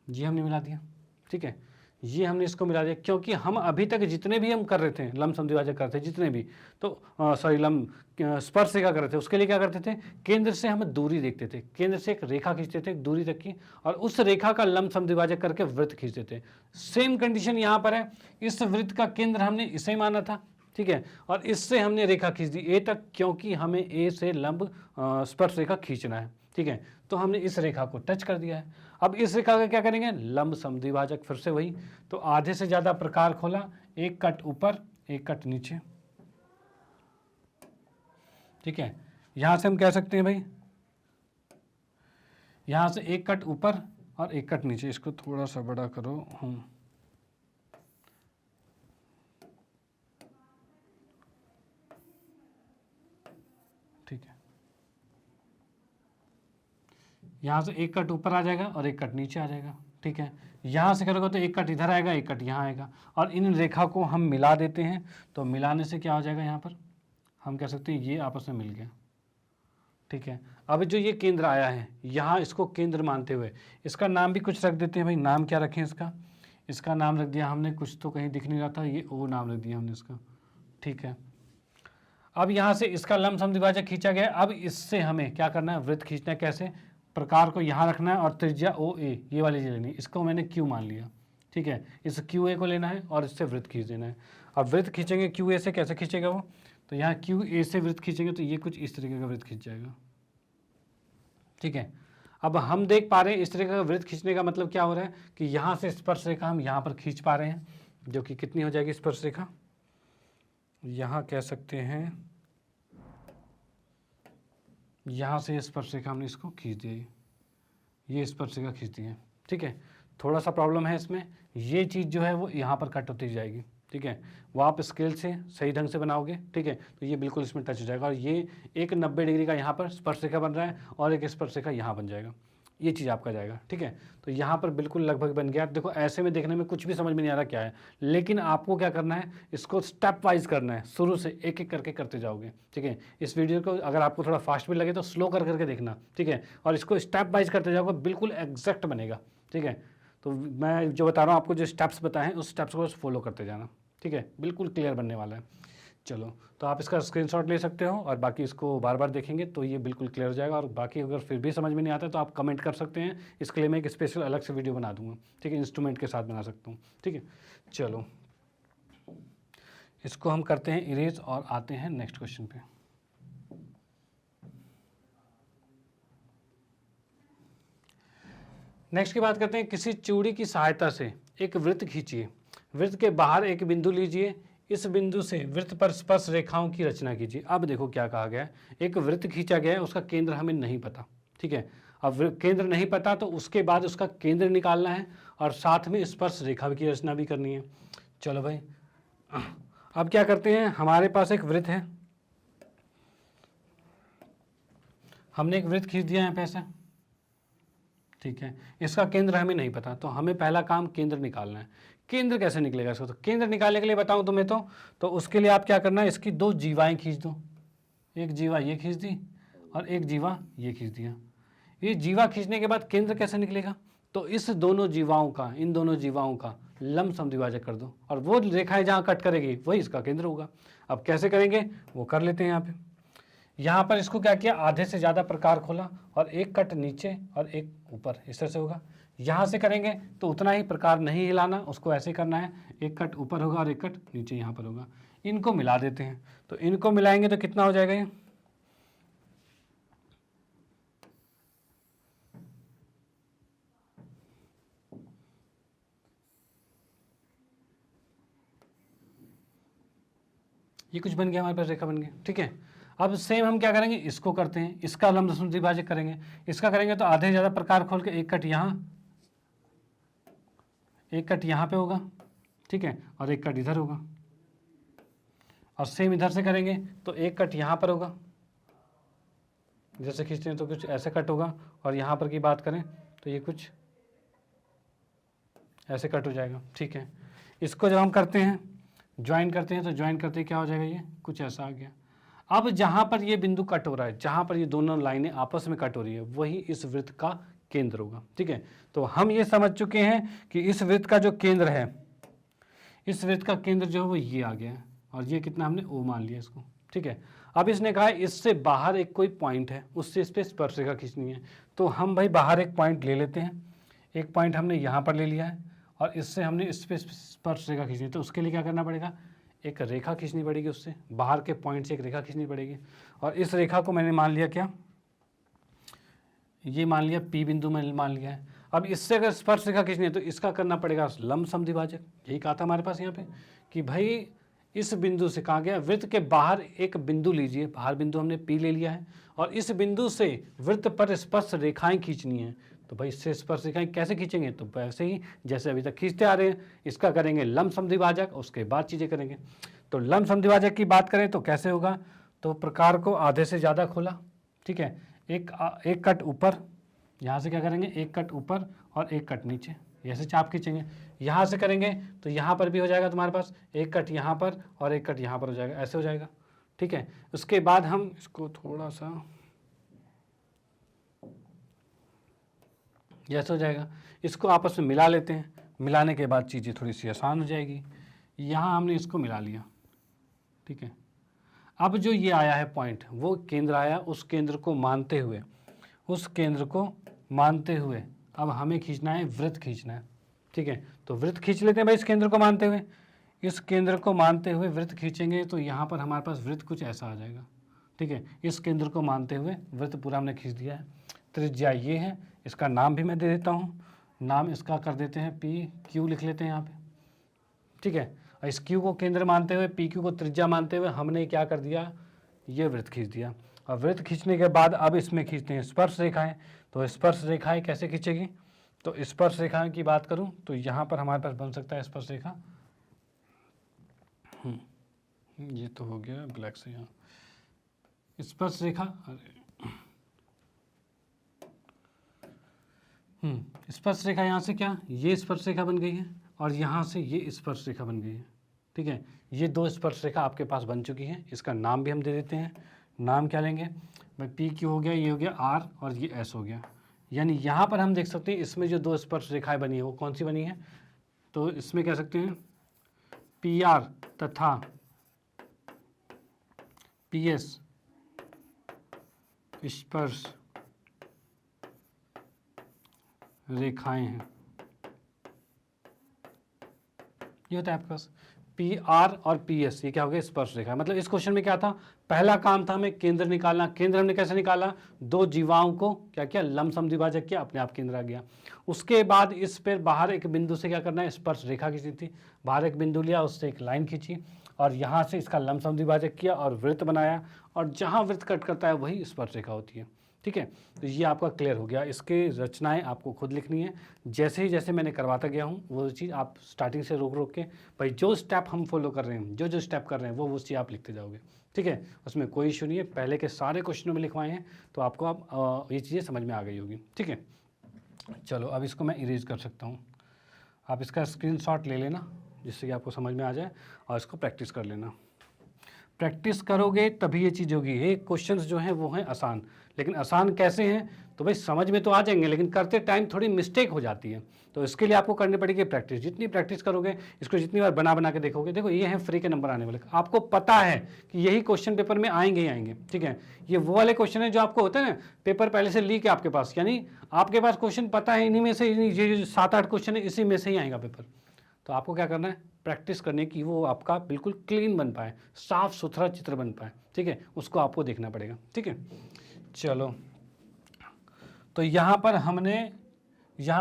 ये हमने मिला दिया, ठीक है, ये हमने इसको मिला दिया, क्योंकि हम अभी तक जितने भी हम कर रहे थे लंब समद्विभाजक करते थे जितने भी, तो सॉरी लंब स्पर्श रेखा कर रहे थे, उसके लिए क्या करते थे, केंद्र से हम दूरी देखते थे, केंद्र से एक रेखा खींचते थे दूरी तक की, और उस रेखा का लंब समद्विभाजक करके वृत्त खींचते थे। सेम कंडीशन यहाँ पर है, इस वृत्त का केंद्र हमने इसे ही माना था, ठीक है, और इससे हमने रेखा खींच दी ए तक, क्योंकि हमें ए से लंब स्पर्श रेखा खींचना है, ठीक है, तो हमने इस रेखा को टच कर दिया है। अब इस रेखा का क्या करेंगे, लंब समद्विभाजक, फिर से वही, तो आधे से ज्यादा प्रकार खोला, एक कट ऊपर एक कट नीचे, ठीक है। यहां से हम कह सकते हैं भाई, यहां से एक कट ऊपर और एक कट नीचे, इसको थोड़ा सा बड़ा करो, ठीक है, यहाँ से एक कट ऊपर आ जाएगा और एक कट नीचे आ जाएगा, ठीक है। यहाँ से करोगे तो एक कट इधर आएगा एक कट यहाँ आएगा, और इन रेखा को हम मिला देते हैं, तो मिलाने से क्या हो जाएगा, यहाँ पर हम कह सकते हैं ये आपस में मिल गया, ठीक है। अब जो ये केंद्र आया है यहाँ, इसको केंद्र मानते हुए इसका नाम भी कुछ रख देते हैं भाई। नाम क्या रखें इसका, इसका नाम रख दिया हमने, कुछ तो कहीं दिख नहीं रहा था, ये ओ नाम रख दिया हमने इसका, ठीक है। अब यहाँ से इसका लंब समद्विभाजक खींचा गया, अब इससे हमें क्या करना है, वृत्त खींचना है। कैसे, प्रकार को यहाँ रखना है और त्रिज्या ओ ए ये वाली चीज़ लेनी है, इसको मैंने क्यू मान लिया, ठीक है। इस क्यू ए को लेना है और इससे वृत्त खींच देना है। अब वृत्त खींचेंगे क्यू ए से, कैसे खींचेगा वो, तो यहाँ क्यू ए से वृत्त खींचेंगे तो ये कुछ इस तरीके का वृत्त खींच जाएगा, ठीक है। अब हम देख पा रहे हैं इस तरीके का वृत्त खींचने का मतलब क्या हो रहा है कि यहाँ से स्पर्श रेखा हम यहाँ पर खींच पा रहे हैं, जो कि कितनी हो जाएगी स्पर्श रेखा, यहाँ कह सकते हैं यहाँ से स्पर्श रेखा हमने इसको खींच दी, ये स्पर्श रेखा खींच दी है, ठीक है। थोड़ा सा प्रॉब्लम है इसमें, ये चीज़ जो है वो यहाँ पर कट होती जाएगी, ठीक है। वो आप स्केल से सही ढंग से बनाओगे, ठीक है, तो ये बिल्कुल इसमें टच हो जाएगा, और ये एक 90 डिग्री का यहाँ पर स्पर्श रेखा बन रहा है और एक स्पर्श रेखा यहाँ बन जाएगा, ये चीज़ आपका जाएगा, ठीक है। तो यहाँ पर बिल्कुल लगभग बन गया। देखो ऐसे में देखने में कुछ भी समझ में नहीं आ रहा क्या है, लेकिन आपको क्या करना है, इसको स्टेप वाइज करना है, शुरू से एक एक करके करते जाओगे, ठीक है। इस वीडियो को अगर आपको थोड़ा फास्ट भी लगे तो स्लो कर करके देखना, ठीक है, और इसको स्टेप वाइज करते जाओगे, बिल्कुल एग्जैक्ट बनेगा, ठीक है। तो मैं जो बता रहा हूँ आपको, जो स्टेप्स बताए हैं उस स्टेप्स को फॉलो करते जाना, ठीक है, बिल्कुल क्लियर बनने वाला है। चलो, तो आप इसका स्क्रीनशॉट ले सकते हो और बाकी इसको बार बार देखेंगे तो ये बिल्कुल क्लियर हो जाएगा। और बाकी अगर फिर भी समझ में नहीं आता तो आप कमेंट कर सकते हैं, इसके लिए मैं एक स्पेशल अलग से वीडियो बना दूंगा, ठीक है, इंस्ट्रूमेंट के साथ बना सकता हूँ, ठीक है। चलो, इसको हम करते हैं इरेज और आते हैं नेक्स्ट क्वेश्चन पे। नेक्स्ट की बात करते हैं, किसी चूड़ी की सहायता से एक वृत्त खींचिए, वृत्त के बाहर एक बिंदु लीजिए, इस बिंदु से वृत्त पर स्पर्श रेखाओं की रचना कीजिए। अब देखो क्या कहा गया है, एक वृत्त खींचा गया है, उसका केंद्र हमें नहीं पता, ठीक है। अब केंद्र नहीं पता तो उसके बाद उसका केंद्र निकालना है और साथ में स्पर्श रेखा की रचना भी करनी है। चलो भाई, अब क्या करते हैं, हमारे पास एक वृत्त है, हमने एक वृत्त खींच दिया यहाँ पे ऐसे, ठीक है। इसका केंद्र हमें नहीं पता तो हमें पहला काम केंद्र निकालना है। केंद्र कैसे निकलेगा इसका, तो केंद्र निकालने के लिए बताऊं तुम्हें तो उसके लिए आप क्या करना है, इसकी दो जीवाएं खींच दो, एक जीवा ये खींच दी और एक जीवा ये खींच दिया। ये जीवा खींचने के बाद केंद्र कैसे निकलेगा, तो इस दोनों जीवाओं का, इन दोनों जीवाओं का लंब समद्विभाजक कर दो और वो रेखाएं जहाँ कट करेगी वही इसका केंद्र होगा। अब कैसे करेंगे वो कर लेते हैं। यहाँ पर इसको क्या किया, आधे से ज़्यादा प्रकार खोला और एक कट नीचे और एक ऊपर, इस तरह से होगा। यहाँ से करेंगे तो उतना ही प्रकार नहीं हिलाना, उसको ऐसे करना है, एक कट ऊपर होगा और एक कट नीचे यहाँ पर होगा। इनको मिला देते हैं, तो इनको मिलाएंगे तो कितना हो जाएगा ये कुछ बन गया, हमारे पास रेखा बन गई, ठीक है। अब सेम हम क्या करेंगे, इसको करते हैं, इसका लंब समद्विभाजक करेंगे। इसका करेंगे तो आधे ज़्यादा प्रकार खोल के एक कट यहाँ, एक कट यहाँ पे होगा, ठीक है, और एक कट इधर होगा। और सेम इधर से करेंगे तो एक कट यहाँ पर होगा, जैसे खींचते हैं तो कुछ ऐसे कट होगा, और यहाँ पर की बात करें तो ये कुछ ऐसे कट हो जाएगा, ठीक है। इसको जब हम करते हैं, ज्वाइन करते हैं, तो ज्वाइन करते ही क्या हो जाएगा, ये कुछ ऐसा आ गया। अब जहाँ पर ये बिंदु कट हो रहा है, जहाँ पर ये दोनों लाइनें आपस में कट हो रही है, वही इस वृत्त का केंद्र होगा, ठीक है। तो हम ये समझ चुके हैं कि इस वृत्त का जो केंद्र है, इस वृत्त का केंद्र जो है वो ये आ गया है, और ये कितना हमने ओ मान लिया इसको, ठीक है। अब इसने कहा इससे बाहर एक कोई पॉइंट है, उससे इस पर स्पर्श रेखा खींचनी है, तो हम भाई बाहर एक पॉइंट ले लेते हैं। एक पॉइंट हमने यहाँ पर ले लिया है और इससे हमने इस पर स्पर्श रेखा खींचनी है, तो उसके लिए क्या करना पड़ेगा, एक रेखा खींचनी पड़ेगी, उससे बाहर के पॉइंट से एक रेखा खींचनी पड़ेगी। और इस रेखा को मैंने मान लिया क्या, ये मान लिया पी बिंदु में मान लिया है। अब इससे अगर स्पर्श रेखा खींचनी है तो इसका करना पड़ेगा लंब समद्विभाजक। यही कहा था हमारे पास यहाँ पे कि भाई इस बिंदु से कहा गया वृत्त के बाहर एक बिंदु लीजिए, बाहर बिंदु हमने पी ले लिया है, और इस बिंदु से वृत्त पर स्पर्श रेखाएं खींचनी है। तो भाई इससे स्पर्श रेखाएं कैसे खींचेंगे, तो वैसे ही जैसे अभी तक खींचते आ रहे हैं, इसका करेंगे लंब समद्विभाजक, उसके बाद चीज़ें करेंगे। तो लंब समद्विभाजक की बात करें तो कैसे होगा, तो प्रकार को आधे से ज़्यादा खोला, ठीक है, एक कट ऊपर, यहाँ से क्या करेंगे, एक कट ऊपर और एक कट नीचे, ऐसे चाप खींचेंगे। यहाँ से करेंगे तो यहाँ पर भी हो जाएगा तुम्हारे पास, एक कट यहाँ पर और एक कट यहाँ पर हो जाएगा, ऐसे हो जाएगा, ठीक है। उसके बाद हम इसको थोड़ा सा ऐसे हो जाएगा, इसको आपस में मिला लेते हैं। मिलाने के बाद चीज़ें थोड़ी सी आसान हो जाएगी। यहाँ हमने इसको मिला लिया, ठीक है। अब जो ये आया है पॉइंट, वो केंद्र आया, उस केंद्र को मानते हुए, उस केंद्र को मानते हुए अब हमें खींचना है, वृत्त खींचना है, ठीक है। तो वृत्त खींच लेते हैं भाई, इस केंद्र को मानते हुए, इस केंद्र को मानते हुए वृत्त खींचेंगे तो यहाँ पर हमारे पास वृत्त कुछ ऐसा आ जाएगा, ठीक है। इस केंद्र को मानते हुए वृत्त पूरा हमने खींच दिया है। त्रिज्या ये है, इसका नाम भी मैं दे देता हूँ, नाम इसका कर देते हैं पी क्यू, लिख लेते हैं यहाँ पे, ठीक है। और इस क्यू को केंद्र मानते हुए, पी क्यू को त्रिज्या मानते हुए हमने क्या कर दिया, ये वृत्त खींच दिया। और वृत्त खींचने के बाद अब इसमें खींचते हैं स्पर्श रेखाएं। तो स्पर्श रेखाएं कैसे खींचेगी, तो स्पर्श रेखाएं की बात करूं तो यहाँ पर हमारे पास बन सकता है स्पर्श रेखा, ये तो हो गया ब्लैक से, यहाँ स्पर्श रेखा, स्पर्श रेखा यहाँ से क्या, ये स्पर्श रेखा बन गई है और यहाँ से ये स्पर्श रेखा बन गई है, ठीक है। ये दो स्पर्श रेखा आपके पास बन चुकी है। इसका नाम भी हम दे देते हैं, नाम क्या लेंगे भाई, पी क्यू हो गया, ये हो गया आर और ये एस हो गया। यानी यहाँ पर हम देख सकते हैं इसमें जो दो स्पर्श रेखाएं बनी है वो कौन सी बनी है, तो इसमें कह सकते हैं पी आर तथा PS स्पर्श रेखाएं हैं, ये होता है आपके पास PR और PS, ये क्या हो गया स्पर्श रेखा। मतलब इस क्वेश्चन में क्या था, पहला काम था हमें केंद्र निकालना। केंद्र हमने कैसे निकाला, दो जीवाओं को क्या किया, लमसम द्विभाजक किया, अपने आप केंद्र आ गया। उसके बाद इस पर बाहर एक बिंदु से क्या करना है, स्पर्श रेखा खींची थी, बाहर एक बिंदु लिया, उससे एक लाइन खींची और यहाँ से इसका लमसम द्विभाजक किया और वृत्त बनाया, और जहाँ वृत्त कट करता है वही स्पर्श रेखा होती है। ठीक है, तो ये आपका क्लियर हो गया। इसके रचनाएं आपको खुद लिखनी है, जैसे मैंने करवाता गया हूँ वो चीज़ आप स्टार्टिंग से रोक के, भाई जो स्टेप हम फॉलो कर रहे हैं, जो स्टेप कर रहे हैं वो चीज़ आप लिखते जाओगे। ठीक है, उसमें कोई इशू नहीं है, पहले के सारे क्वेश्चनों में लिखवाए हैं, तो आपको अब ये चीज़ें समझ में आ गई होगी। ठीक है, चलो अब इसको मैं इरेज कर सकता हूँ। आप इसका स्क्रीनशॉट ले लेना जिससे कि आपको समझ में आ जाए, और इसको प्रैक्टिस कर लेना। प्रैक्टिस करोगे तभी ये चीज़ होगी। ये क्वेश्चंस जो हैं वो हैं आसान, लेकिन आसान कैसे हैं, तो भाई समझ में तो आ जाएंगे, लेकिन करते टाइम थोड़ी मिस्टेक हो जाती है। तो इसके लिए आपको करनी पड़ेगी प्रैक्टिस। जितनी प्रैक्टिस करोगे, इसको जितनी बार बना के देखोगे, देखो ये हैं फ्री के नंबर आने वाले, आपको पता है कि यही क्वेश्चन पेपर में आएंगे ही आएंगे। ठीक है, ये वो वाले क्वेश्चन है जो आपको होते हैं ना, पेपर पहले से लीक है आपके पास, यानी आपके पास क्वेश्चन पता है, इन्हीं में से, ये 7-8 क्वेश्चन है, इसी में से ही आएगा पेपर। तो आपको क्या करना है, प्रैक्टिस करने की, वो आपका बिल्कुल क्लीन बन पाए, साफ सुथरा चित्र बन पाए। ठीक है, उसको आपको देखना पड़ेगा। ठीक है, चलो तो यहाँ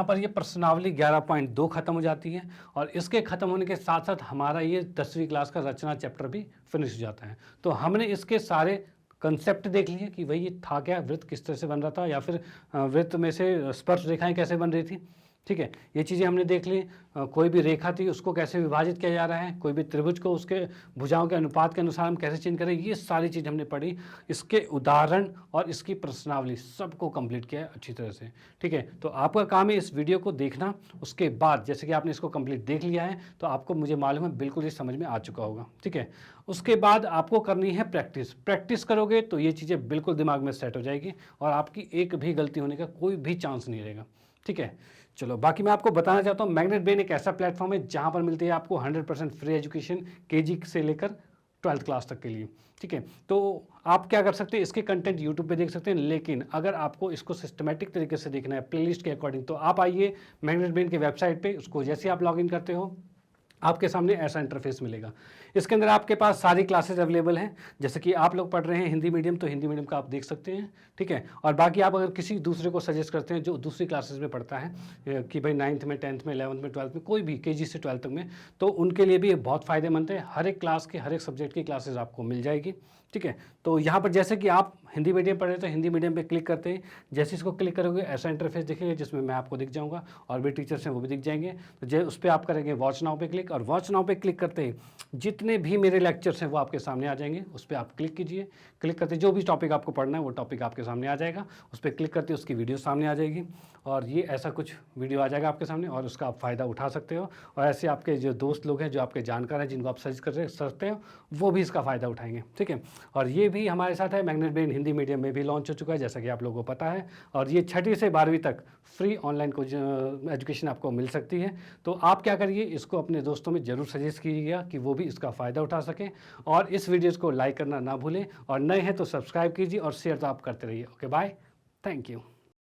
पर ये प्रश्नावली 11.2 खत्म हो जाती है, और इसके खत्म होने के साथ साथ हमारा ये 10वीं क्लास का रचना चैप्टर भी फिनिश हो जाता है। तो हमने इसके सारे कंसेप्ट देख लिए कि भाई ये था क्या, वृत्त किस तरह से बन रहा था, या फिर वृत्त में से स्पर्श रेखाएं कैसे बन रही थी। ठीक है, ये चीज़ें हमने देख ली। कोई भी रेखा थी उसको कैसे विभाजित किया जा रहा है, कोई भी त्रिभुज को उसके भुजाओं के अनुपात के अनुसार हम कैसे चेंज करें, ये सारी चीज़ हमने पढ़ी। इसके उदाहरण और इसकी प्रश्नावली सबको कंप्लीट किया है अच्छी तरह से। ठीक है, तो आपका काम है इस वीडियो को देखना। उसके बाद जैसे कि आपने इसको कंप्लीट देख लिया है, तो आपको, मुझे मालूम है, बिल्कुल ये समझ में आ चुका होगा। ठीक है, उसके बाद आपको करनी है प्रैक्टिस। प्रैक्टिस करोगे तो ये चीज़ें बिल्कुल दिमाग में सेट हो जाएगी, और आपकी एक भी गलती होने का कोई भी चांस नहीं रहेगा। ठीक है, चलो बाकी मैं आपको बताना चाहता हूँ, मैग्नेट ब्रेन एक ऐसा प्लेटफॉर्म है जहाँ पर मिलती है आपको 100% फ्री एजुकेशन, केजी से लेकर 12th क्लास तक के लिए। ठीक है, तो आप क्या कर सकते हैं, इसके कंटेंट यूट्यूब पे देख सकते हैं, लेकिन अगर आपको इसको सिस्टमेटिक तरीके से देखना है प्लेलिस्ट के अकॉर्डिंग, तो आप आइए मैग्नेट ब्रेन के वेबसाइट पे। उसको जैसे आप लॉगिन करते हो, आपके सामने ऐसा इंटरफेस मिलेगा। इसके अंदर आपके पास सारी क्लासेज अवेलेबल हैं। जैसे कि आप लोग पढ़ रहे हैं हिंदी मीडियम, तो हिंदी मीडियम का आप देख सकते हैं। ठीक है, और बाकी आप अगर किसी दूसरे को सजेस्ट करते हैं जो दूसरी क्लासेज में पढ़ता है, कि भाई 9th में, 10th में, 11th में, 12th में, कोई भी KG से 12th तक में, तो उनके लिए भी ये बहुत फ़ायदेमंद है। हर एक क्लास के, हर एक सब्जेक्ट की क्लासेज आपको मिल जाएगी। ठीक है, तो यहाँ पर जैसे कि आप हिंदी मीडियम पढ़ रहे हैं तो हिंदी मीडियम पे क्लिक करते हैं, जैसे इसको क्लिक करोगे ऐसा इंटरफेस दिखेगा जिसमें मैं आपको दिख जाऊंगा, और भी टीचर्स हैं वो भी दिख जाएंगे। तो जैसे उस पर आप करेंगे वॉच नाउ पे क्लिक, और वॉच नाउ पे क्लिक करते ही जितने भी मेरे लेक्चर्स हैं वो आपके सामने आ जाएंगे। उस पर आप क्लिक कीजिए, क्लिक करते जो भी टॉपिक आपको पढ़ना है वो टॉपिक आपके सामने आ जाएगा। उस पर क्लिक करते उसकी वीडियो सामने आ जाएगी, और ये ऐसा कुछ वीडियो आ जाएगा आपके सामने, और उसका आप फ़ायदा उठा सकते हो। और ऐसे आपके जो दोस्त लोग हैं, जो आपके जानकार हैं, जिनको आप सर्च कर सकते हो, वो भी इसका फ़ायदा उठाएंगे। ठीक है, और ये भी हमारे साथ है, मैग्नेट ब्रेन हिंदी मीडियम में भी लॉन्च हो चुका है, जैसा कि आप लोगों को पता है। और ये 6ठी से 12वीं तक फ्री ऑनलाइन एजुकेशन आपको मिल सकती है। तो आप क्या करिए, इसको अपने दोस्तों में ज़रूर सजेस्ट कीजिएगा कि वो भी इसका फ़ायदा उठा सकें। और इस वीडियोज़ को लाइक करना ना भूलें, और नए हैं तो सब्सक्राइब कीजिए, और शेयर तो आप करते रहिए। Okay, bye, thank you.